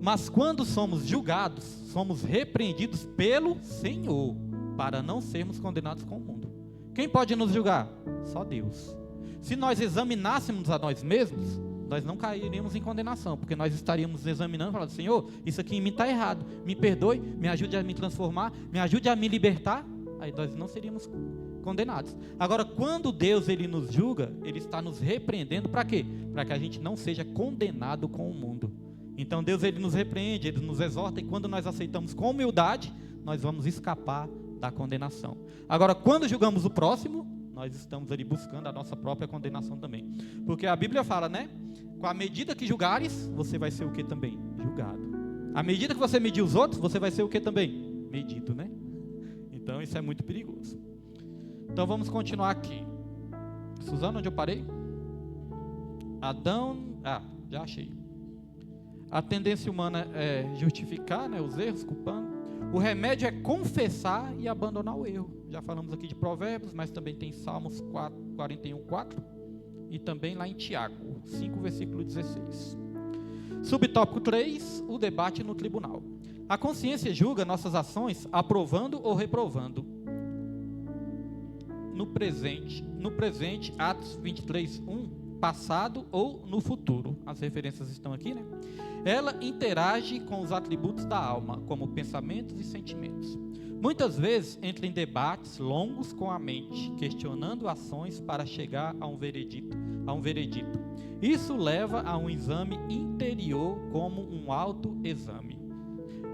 Mas quando somos julgados, somos repreendidos pelo Senhor, para não sermos condenados com o mundo. Quem pode nos julgar? Só Deus. Se nós examinássemos a nós mesmos, nós não cairíamos em condenação, porque nós estaríamos examinando e falando, Senhor, isso aqui em mim está errado, me perdoe, me ajude a me transformar, me ajude a me libertar, aí nós não seríamos condenados. Agora, quando Deus ele nos julga, Ele está nos repreendendo para quê? Para que a gente não seja condenado com o mundo. Então Deus ele nos repreende, Ele nos exorta, e quando nós aceitamos com humildade, nós vamos escapar da condenação. Agora, quando julgamos o próximo, nós estamos ali buscando a nossa própria condenação também. Porque a Bíblia fala, né? Com a medida que julgares, você vai ser o que também? Julgado. À medida que você medir os outros, você vai ser o que também? Medido, né? Então isso é muito perigoso. Então vamos continuar aqui. Suzana, onde eu parei? Adão, já achei. A tendência humana é justificar, né, os erros, culpando. O remédio é confessar e abandonar o erro. Já falamos aqui de Provérbios, mas também tem Salmos 41:4 e também lá em Tiago 5, versículo 16. Subtópico 3, o debate no tribunal. A consciência julga nossas ações aprovando ou reprovando. No presente, Atos 23:1, passado ou no futuro. As referências estão aqui, né? Ela interage com os atributos da alma, como pensamentos e sentimentos. Muitas vezes entra em debates longos com a mente, questionando ações para chegar a um veredito. Isso leva a um exame interior como um autoexame.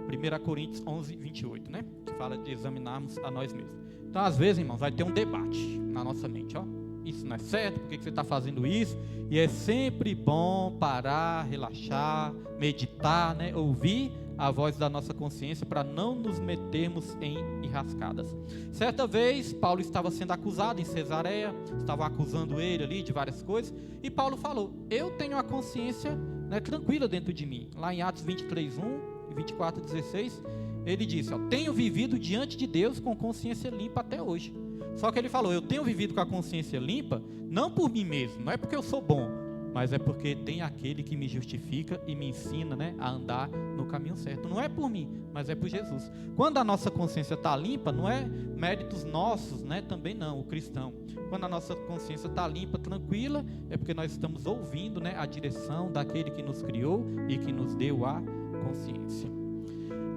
1 Coríntios 11:28, né? Que fala de examinarmos a nós mesmos. Então, às vezes, irmãos, vai ter um debate na nossa mente, ó. Isso não é certo, por que você está fazendo isso? E é sempre bom parar, relaxar, meditar, né? Ouvir a voz da nossa consciência para não nos metermos em enrascadas. Certa vez, Paulo estava sendo acusado em Cesareia, estavam acusando ele ali de várias coisas, e Paulo falou, eu tenho a consciência, né, tranquila dentro de mim. Lá em Atos 23:1 e 24:16, ele disse, ó, tenho vivido diante de Deus com consciência limpa até hoje. Só que ele falou, eu tenho vivido com a consciência limpa, não por mim mesmo, não é porque eu sou bom, mas é porque tem aquele que me justifica e me ensina, né, a andar no caminho certo. Não é por mim, mas é por Jesus. Quando a nossa consciência está limpa, não é méritos nossos, né, também não, o cristão, Quando a nossa consciência está limpa, tranquila, é porque nós estamos ouvindo, né, a direção daquele que nos criou e que nos deu a consciência.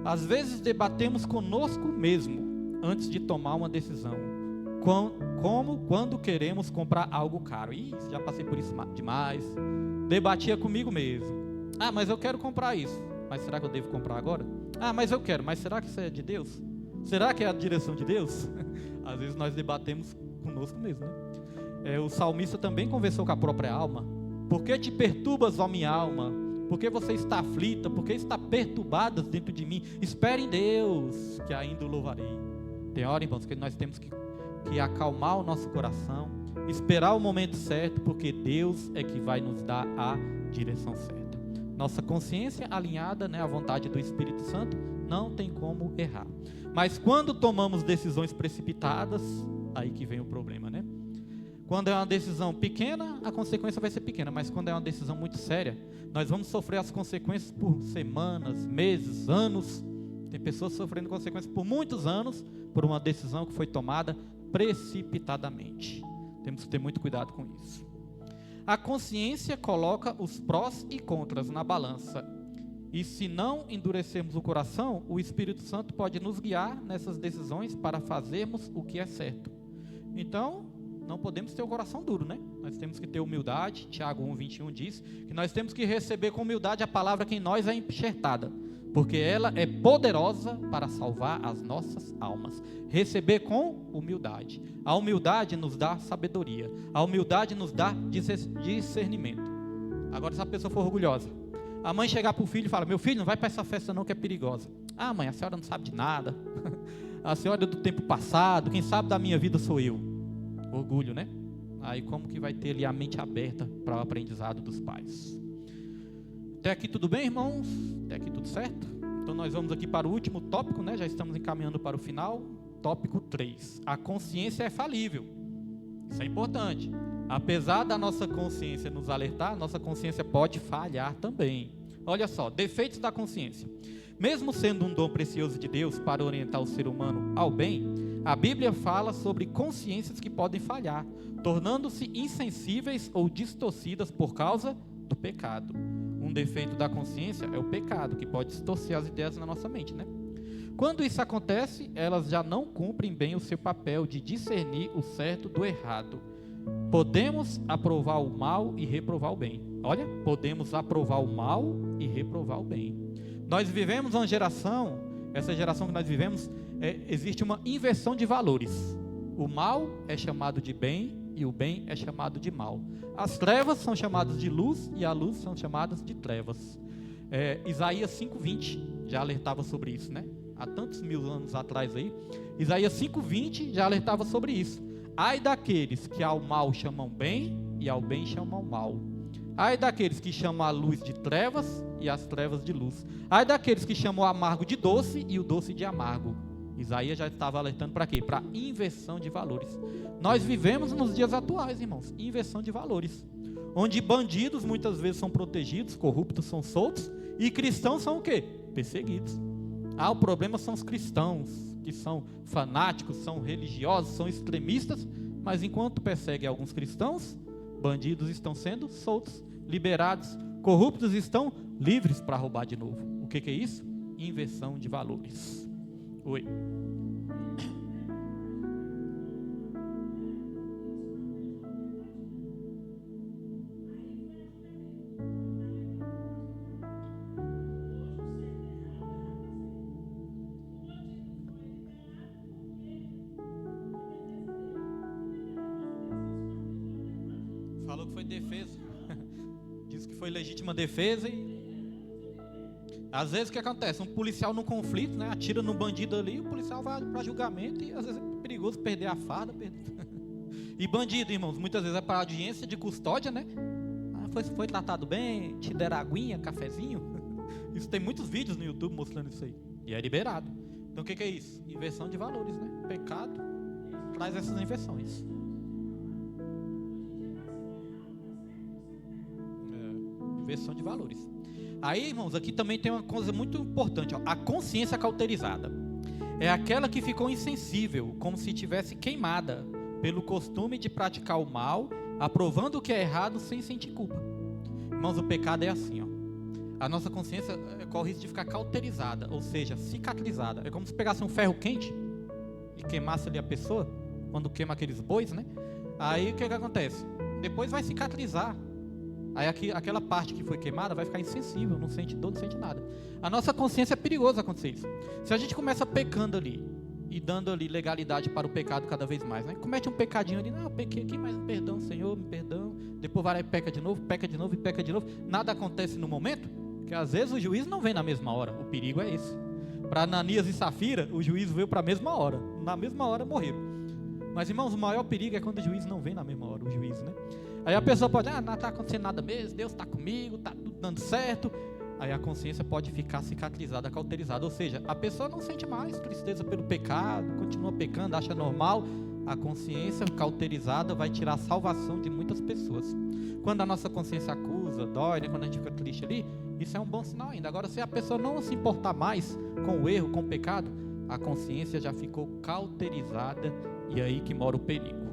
Às vezes debatemos conosco mesmo antes de tomar uma decisão, como quando queremos comprar algo caro. Já passei por isso demais. Debatia comigo mesmo. Mas eu quero comprar isso. Mas será que eu devo comprar agora? Mas eu quero. Mas será que isso é de Deus? Será que é a direção de Deus? Às vezes nós debatemos conosco mesmo, né? O salmista também conversou com a própria alma. Por que te perturbas, ó minha alma? Por que você está aflita? Por que está perturbada dentro de mim? Espere em Deus, que ainda o louvarei. Tem hora, irmãos, que nós temos que acalmar o nosso coração, esperar o momento certo, porque Deus é que vai nos dar a direção certa. Nossa consciência alinhada, né, à vontade do Espírito Santo, não tem como errar. Mas quando tomamos decisões precipitadas, aí que vem o problema, né? Quando é uma decisão pequena, a consequência vai ser pequena, mas quando é uma decisão muito séria, nós vamos sofrer as consequências por semanas, meses, anos. Tem pessoas sofrendo consequências por muitos anos, por uma decisão que foi tomada precipitadamente. Temos que ter muito cuidado com isso. A consciência coloca os prós e contras na balança. E se não endurecermos o coração, o Espírito Santo pode nos guiar nessas decisões para fazermos o que é certo. Então, não podemos ter o coração duro, né? Nós temos que ter humildade. Tiago 1:21 diz que nós temos que receber com humildade a palavra que em nós é enxertada, porque ela é poderosa para salvar as nossas almas. Receber com humildade. A humildade nos dá sabedoria. A humildade nos dá discernimento. Agora, se a pessoa for orgulhosa, a mãe chegar para o filho e falar: meu filho, não vai para essa festa não, que é perigosa. Mãe, a senhora não sabe de nada. A senhora é do tempo passado, quem sabe da minha vida sou eu. Orgulho, né? Aí como que vai ter ali a mente aberta para o aprendizado dos pais? Até aqui tudo bem, irmãos? Até aqui tudo certo? Então nós vamos aqui para o último tópico, né? Já estamos encaminhando para o final. Tópico 3. A consciência é falível. Isso é importante. Apesar da nossa consciência nos alertar, nossa consciência pode falhar também. Olha só, defeitos da consciência. Mesmo sendo um dom precioso de Deus para orientar o ser humano ao bem, a Bíblia fala sobre consciências que podem falhar, tornando-se insensíveis ou distorcidas por causa do pecado. Um defeito da consciência é o pecado, que pode distorcer as ideias na nossa mente, né? Quando isso acontece, elas já não cumprem bem o seu papel de discernir o certo do errado. Podemos aprovar o mal e reprovar o bem. Olha, podemos aprovar o mal e reprovar o bem. Nós vivemos uma geração, essa geração que nós vivemos, existe uma inversão de valores. O mal é chamado de bem e o bem é chamado de mal. As trevas são chamadas de luz e a luz são chamadas de trevas. Isaías 5:20 já alertava sobre isso, né? Há tantos mil anos atrás aí, Isaías 5:20 já alertava sobre isso. Ai daqueles que ao mal chamam bem e ao bem chamam mal. Ai daqueles que chamam a luz de trevas e as trevas de luz. Ai daqueles que chamam o amargo de doce e o doce de amargo. Isaías já estava alertando para quê? Para inversão de valores. Nós vivemos nos dias atuais, irmãos, inversão de valores. Onde bandidos muitas vezes são protegidos, corruptos são soltos e cristãos são o quê? Perseguidos. O problema são os cristãos, que são fanáticos, são religiosos, são extremistas, mas enquanto perseguem alguns cristãos, bandidos estão sendo soltos, liberados, corruptos estão livres para roubar de novo. O que é isso? Inversão de valores. Oi. Falou que foi defesa. Disse que foi legítima defesa e... Às vezes o que acontece? Um policial num conflito, né, atira no bandido ali, o policial vai para julgamento e às vezes é perigoso perder a farda. E bandido, irmãos, muitas vezes é para audiência de custódia, né? Foi tratado bem, te deram aguinha, cafezinho. Isso tem muitos vídeos no YouTube mostrando isso aí. E é liberado. Então o que é isso? Inversão de valores, né? O pecado traz essas inversões. Inversão de valores. Aí, irmãos, aqui também tem uma coisa muito importante, ó. A consciência cauterizada é aquela que ficou insensível, como se tivesse queimada, pelo costume de praticar o mal, aprovando o que é errado sem sentir culpa. Irmãos, o pecado é assim, ó. A nossa consciência corre o risco de ficar cauterizada, ou seja, cicatrizada. É como se pegasse um ferro quente e queimasse ali a pessoa, quando queima aqueles bois, né? Aí o que acontece? Depois vai cicatrizar. Aí aquela parte que foi queimada vai ficar insensível, não sente dor, não sente nada. A nossa consciência é perigoso acontecer isso. Se a gente começa pecando ali e dando ali legalidade para o pecado cada vez mais, né? Comete um pecadinho ali, não, eu pequei aqui, mas me perdão, Senhor, me perdão. Depois vai lá e peca de novo e peca de novo. Nada acontece no momento, porque às vezes o juízo não vem na mesma hora. O perigo é esse. Para Ananias e Safira, o juízo veio para a mesma hora. Na mesma hora morreram. Mas, irmãos, o maior perigo é quando o juízo não vem na mesma hora, o juízo, né? Aí a pessoa pode, não está acontecendo nada mesmo, Deus está comigo, está tudo dando certo. Aí a consciência pode ficar cicatrizada, cauterizada. Ou seja, a pessoa não sente mais tristeza pelo pecado, continua pecando, acha normal. A consciência cauterizada vai tirar a salvação de muitas pessoas. Quando a nossa consciência acusa, dói, né? Quando a gente fica triste ali, isso é um bom sinal ainda. Agora, se a pessoa não se importar mais com o erro, com o pecado, a consciência já ficou cauterizada e aí que mora o perigo.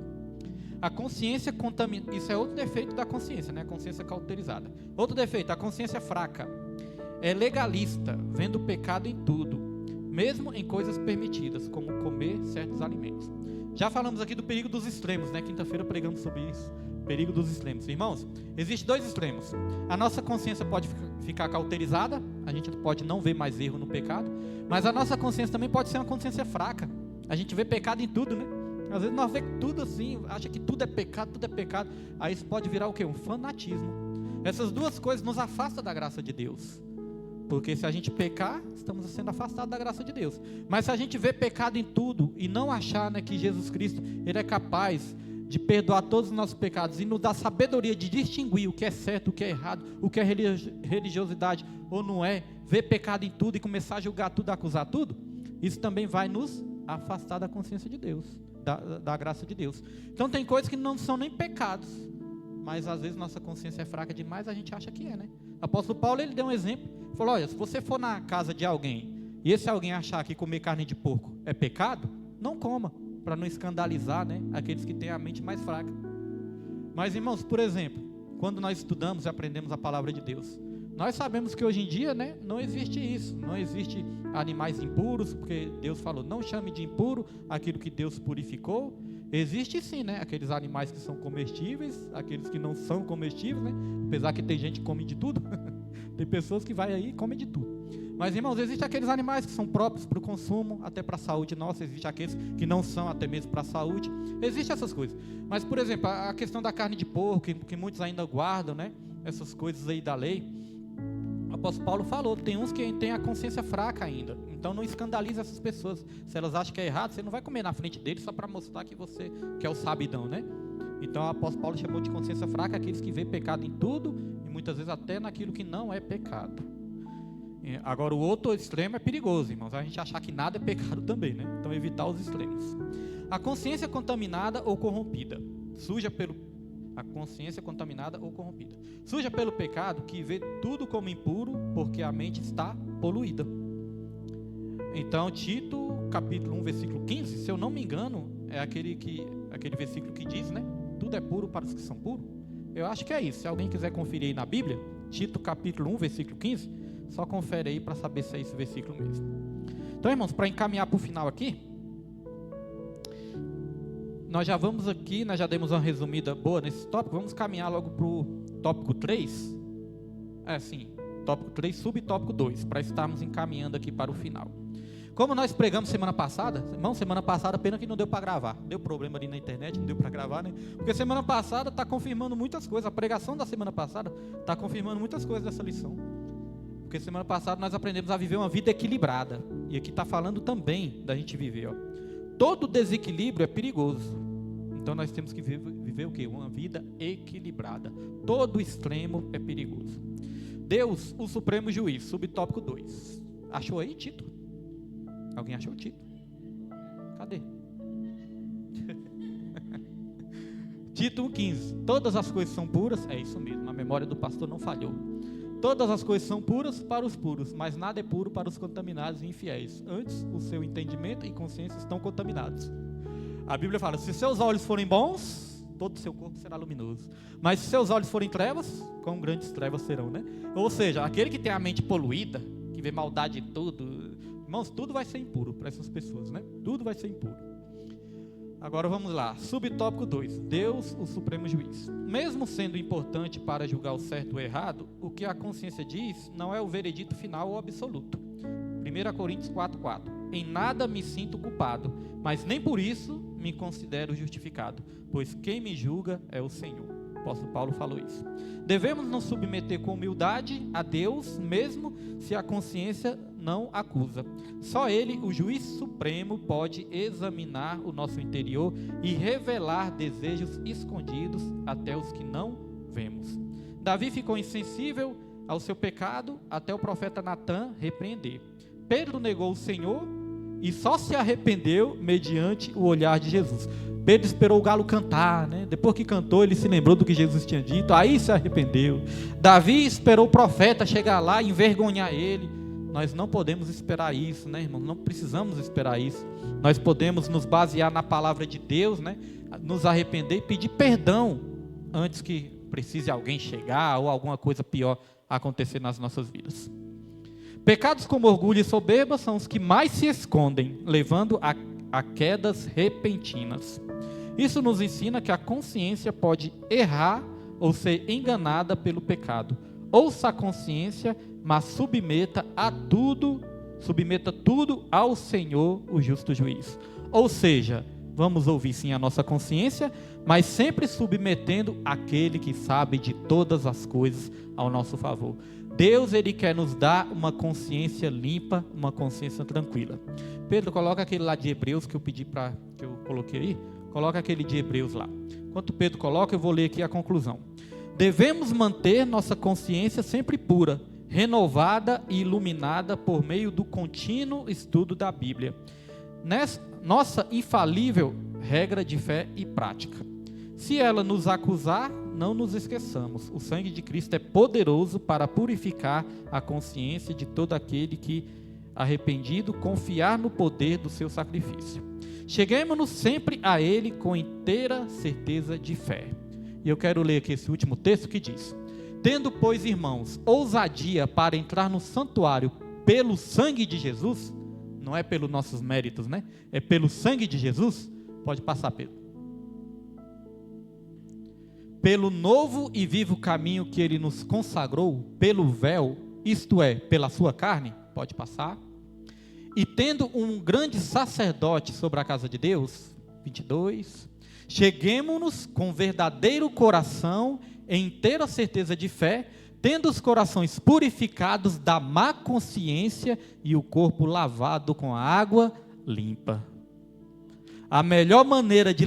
A consciência contamina, isso é outro defeito da consciência, né? A consciência cauterizada. Outro defeito, a consciência fraca. É legalista, vendo o pecado em tudo, mesmo em coisas permitidas, como comer certos alimentos. Já falamos aqui do perigo dos extremos, né? Quinta-feira pregamos sobre isso. Perigo dos extremos. Irmãos, existem dois extremos. A nossa consciência pode ficar cauterizada, a gente pode não ver mais erro no pecado, mas a nossa consciência também pode ser uma consciência fraca. A gente vê pecado em tudo, né? Às vezes nós vemos tudo assim, acha que tudo é pecado, aí isso pode virar o quê? Um fanatismo. Essas duas coisas nos afastam da graça de Deus. Porque se a gente pecar, estamos sendo afastados da graça de Deus. Mas se a gente vê pecado em tudo e não achar, né, que Jesus Cristo, Ele é capaz de perdoar todos os nossos pecados e nos dar sabedoria de distinguir o que é certo, o que é errado, o que é religiosidade ou não é, ver pecado em tudo e começar a julgar tudo, a acusar tudo, isso também vai nos afastar da consciência de Deus, da graça de Deus. Então tem coisas que não são nem pecados, mas às vezes nossa consciência é fraca demais, a gente acha que é, né? O apóstolo Paulo, ele deu um exemplo, falou, olha, se você for na casa de alguém, e esse alguém achar que comer carne de porco é pecado, não coma, para não escandalizar, né, aqueles que têm a mente mais fraca. Mas, irmãos, por exemplo, quando nós estudamos e aprendemos a palavra de Deus, nós sabemos que hoje em dia, né, não existe isso, não existe animais impuros, porque Deus falou, não chame de impuro aquilo que Deus purificou. Existe sim, né, aqueles animais que são comestíveis, aqueles que não são comestíveis, né, apesar que tem gente que come de tudo, tem pessoas que vai aí e comem de tudo. Mas, irmãos, existem aqueles animais que são próprios para o consumo, até para a saúde nossa, existem aqueles que não são até mesmo para a saúde, existem essas coisas. Mas, por exemplo, a questão da carne de porco, que muitos ainda guardam, né, essas coisas aí da lei, o apóstolo Paulo falou, tem uns que têm a consciência fraca ainda, então não escandaliza essas pessoas, se elas acham que é errado, você não vai comer na frente deles só para mostrar que você quer o sabidão, né? Então o apóstolo Paulo chamou de consciência fraca aqueles que vê pecado em tudo, e muitas vezes até naquilo que não é pecado. Agora o outro extremo é perigoso, irmãos, a gente achar que nada é pecado também, né? Então evitar os extremos. A consciência contaminada ou corrompida, a consciência contaminada ou corrompida, suja pelo pecado, que vê tudo como impuro, porque a mente está poluída. Então Tito, capítulo 1, versículo 15, se eu não me engano, é aquele versículo que diz, né? Tudo é puro para os que são puros. Eu acho que é isso, se alguém quiser conferir aí na Bíblia, Tito capítulo 1, versículo 15, só confere aí para saber se é esse versículo mesmo. Então, irmãos, para encaminhar para o final aqui, nós já vamos aqui, nós já demos uma resumida boa nesse tópico, vamos caminhar logo para o tópico 3, tópico 3, subtópico 2, para estarmos encaminhando aqui para o final. Como nós pregamos semana passada, irmão, semana passada pena que não deu para gravar, deu problema ali na internet, não deu para gravar, né? Porque semana passada está confirmando muitas coisas, a pregação da semana passada está confirmando muitas coisas dessa lição. Porque semana passada nós aprendemos a viver uma vida equilibrada. E aqui está falando também da gente viver. Ó. Todo desequilíbrio é perigoso. Então nós temos que viver o quê? Uma vida equilibrada. Todo extremo é perigoso. Deus, o supremo juiz, subtópico 2. Achou aí, Tito? Alguém achou o Tito? Cadê? Tito 1,15. Todas as coisas são puras. É isso mesmo, a memória do pastor não falhou. Todas as coisas são puras para os puros, mas nada é puro para os contaminados e infiéis. Antes, o seu entendimento e consciência estão contaminados. A Bíblia fala, se seus olhos forem bons, todo o seu corpo será luminoso. Mas se seus olhos forem trevas, quão grandes trevas serão, né? Ou seja, aquele que tem a mente poluída, que vê maldade em tudo, irmãos, tudo vai ser impuro para essas pessoas, né? Tudo vai ser impuro. Agora vamos lá, subtópico 2, Deus, o supremo juiz. Mesmo sendo importante para julgar o certo ou o errado, o que a consciência diz não é o veredito final ou absoluto. 1 Coríntios 4:4, em nada me sinto culpado, mas nem por isso me considero justificado, pois quem me julga é o Senhor. O apóstolo Paulo falou isso. Devemos nos submeter com humildade a Deus, mesmo se a consciência não acusa. Só Ele, o juiz supremo, pode examinar o nosso interior e revelar desejos escondidos até os que não vemos. Davi ficou insensível ao seu pecado até o profeta Natã repreender. Pedro negou o Senhor e só se arrependeu mediante o olhar de Jesus. Pedro esperou o galo cantar, né? Depois que cantou, ele se lembrou do que Jesus tinha dito, aí se arrependeu. Davi esperou o profeta chegar lá e envergonhar ele. Nós não podemos esperar isso, né, irmão? Não precisamos esperar isso. Nós podemos nos basear na palavra de Deus, né? Nos arrepender e pedir perdão antes que precise alguém chegar ou alguma coisa pior acontecer nas nossas vidas. Pecados como orgulho e soberba são os que mais se escondem, levando a quedas repentinas. Isso nos ensina que a consciência pode errar ou ser enganada pelo pecado. Ouça a consciência, mas submeta tudo ao Senhor, o justo juiz. Ou seja, vamos ouvir sim a nossa consciência, mas sempre submetendo aquele que sabe de todas as coisas ao nosso favor. Deus, Ele quer nos dar uma consciência limpa, uma consciência tranquila. Pedro, coloca aquele lá de Hebreus que eu pedi que eu coloquei aí. Coloca aquele de Hebreus lá. Enquanto Pedro coloca, eu vou ler aqui a conclusão. Devemos manter nossa consciência sempre pura, renovada e iluminada por meio do contínuo estudo da Bíblia. Nossa infalível regra de fé e prática. Se ela nos acusar, não nos esqueçamos. O sangue de Cristo é poderoso para purificar a consciência de todo aquele que, arrependido, confiar no poder do seu sacrifício. Cheguemos-nos sempre a Ele com inteira certeza de fé. E eu quero ler aqui esse último texto que diz: tendo, pois, irmãos, ousadia para entrar no santuário pelo sangue de Jesus, não é pelos nossos méritos, né? É pelo sangue de Jesus. Pode passar, Pedro. Pelo novo e vivo caminho que Ele nos consagrou, pelo véu, isto é, pela sua carne, pode passar. E tendo um grande sacerdote sobre a casa de Deus, 22, cheguemo-nos com verdadeiro coração, em inteira certeza de fé, tendo os corações purificados da má consciência e o corpo lavado com a água limpa. A melhor maneira de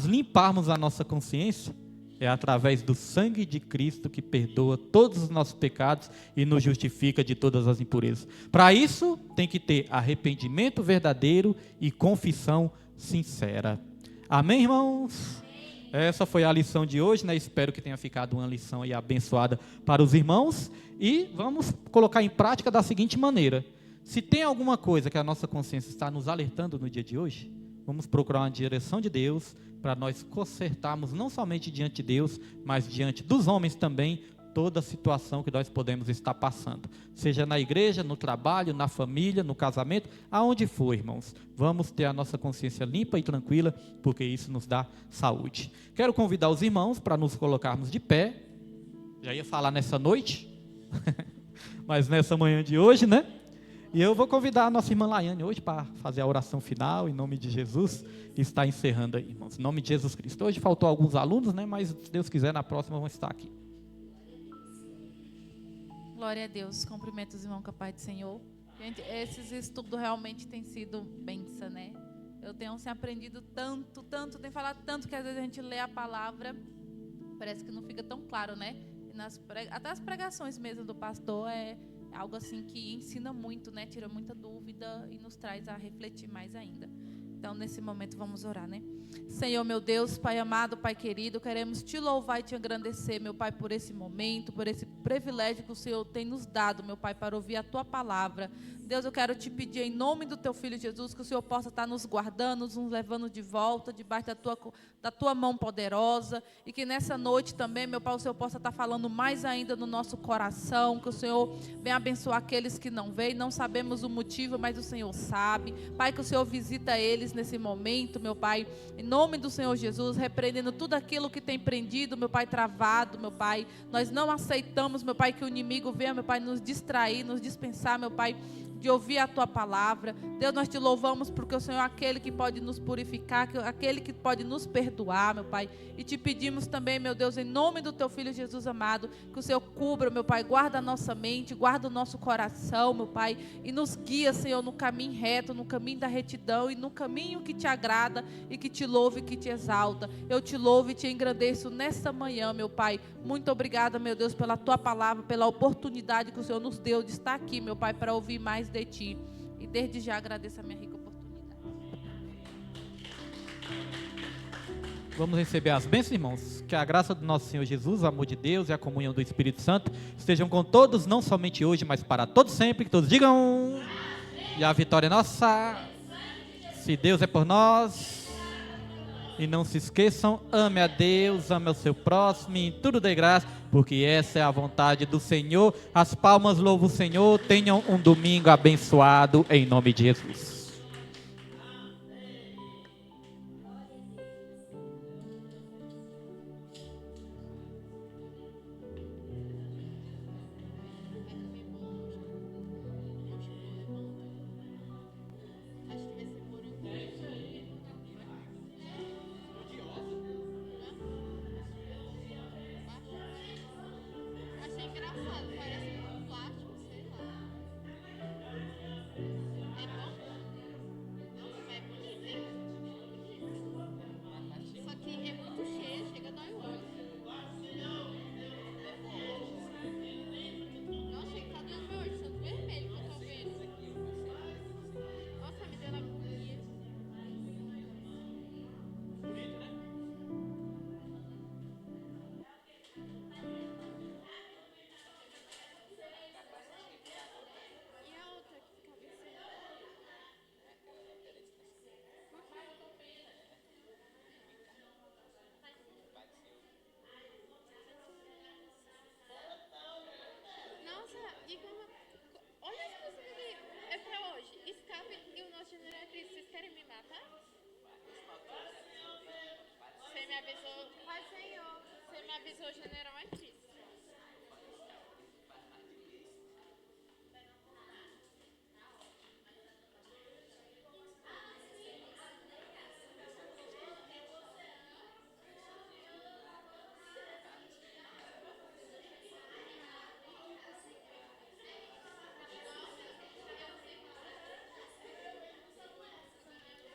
limparmos a nossa consciência é através do sangue de Cristo, que perdoa todos os nossos pecados e nos justifica de todas as impurezas. Para isso, tem que ter arrependimento verdadeiro e confissão sincera. Amém, irmãos? Essa foi a lição de hoje, né? Espero que tenha ficado uma lição aí abençoada para os irmãos. E vamos colocar em prática da seguinte maneira: se tem alguma coisa que a nossa consciência está nos alertando no dia de hoje, vamos procurar uma direção de Deus para nós consertarmos não somente diante de Deus, mas diante dos homens também, toda a situação que nós podemos estar passando. Seja na igreja, no trabalho, na família, no casamento, aonde for, irmãos. Vamos ter a nossa consciência limpa e tranquila, porque isso nos dá saúde. Quero convidar os irmãos para nos colocarmos de pé. Já ia falar nessa noite, mas nessa manhã de hoje, né? E eu vou convidar a nossa irmã Laiane hoje para fazer a oração final, em nome de Jesus, e está encerrando aí, irmãos, em nome de Jesus Cristo. Hoje faltou alguns alunos, né? Mas se Deus quiser, na próxima vão estar aqui. Glória a Deus, cumprimento os irmãos com a paz do Senhor. Gente, esses estudos realmente têm sido bênção, né? Eu tenho aprendido tanto, tenho falado tanto, que às vezes a gente lê a palavra, parece que não fica tão claro, né? Até as pregações mesmo do pastor é algo assim que ensina muito, né? Tira muita dúvida e nos traz a refletir mais ainda. Então, nesse momento, vamos orar, né? Senhor, meu Deus, Pai amado, Pai querido, queremos te louvar e te agradecer, meu Pai, por esse momento, por esse privilégio que o Senhor tem nos dado, meu Pai, para ouvir a Tua palavra. Deus, eu quero te pedir em nome do Teu Filho Jesus, que o Senhor possa estar nos guardando, nos levando de volta, debaixo da tua mão poderosa, e que nessa noite também, meu Pai, o Senhor possa estar falando mais ainda no nosso coração, que o Senhor venha abençoar aqueles que não veem, não sabemos o motivo, mas o Senhor sabe. Pai, que o Senhor visita eles nesse momento, meu Pai, em nome do Senhor Jesus, repreendendo tudo aquilo que tem prendido, meu Pai, travado, meu Pai. Nós não aceitamos, meu Pai, que o inimigo venha, meu Pai, nos distrair, nos dispensar, meu Pai, de ouvir a Tua palavra. Deus, nós te louvamos porque o Senhor é aquele que pode nos purificar, aquele que pode nos perdoar, meu Pai. E te pedimos também, meu Deus, em nome do Teu Filho Jesus amado, que o Senhor cubra, meu Pai, guarda a nossa mente, guarda o nosso coração, meu Pai, e nos guia, Senhor, no caminho reto, no caminho da retidão e no caminho que te agrada e que te louve e que te exalta. Eu te louvo e te engrandeço nesta manhã, meu Pai. Muito obrigada, meu Deus, pela Tua palavra, pela oportunidade que o Senhor nos deu de estar aqui, meu Pai, para ouvir mais de Ti. E desde já agradeço a minha rica oportunidade. Vamos receber as bênçãos, irmãos. Que a graça do nosso Senhor Jesus, o amor de Deus e a comunhão do Espírito Santo estejam com todos, não somente hoje, mas para todos sempre. Que todos digam. E a vitória é nossa. Se Deus é por nós. E não se esqueçam, ame a Deus, ame ao seu próximo, e em tudo dê graça, porque essa é a vontade do Senhor. As palmas louvam o Senhor. Tenham um domingo abençoado em nome de Jesus. Achei engraçado, parece um plástico, sei lá. É bom? Nossa, é bonito. Só que é muito cheio, chega a dói o olho. Nossa, chega tá doendo meu olho, tanto vermelho que eu tô vendo. Nossa, me deu agonia. E a outra que fica absurda? Nossa, diga uma. Olha as coisas ali. É pra hoje. Escape e o nosso general Cristo. Vocês querem me matar? Você me avisou. Pai, Senhor. Você me avisou, general aqui.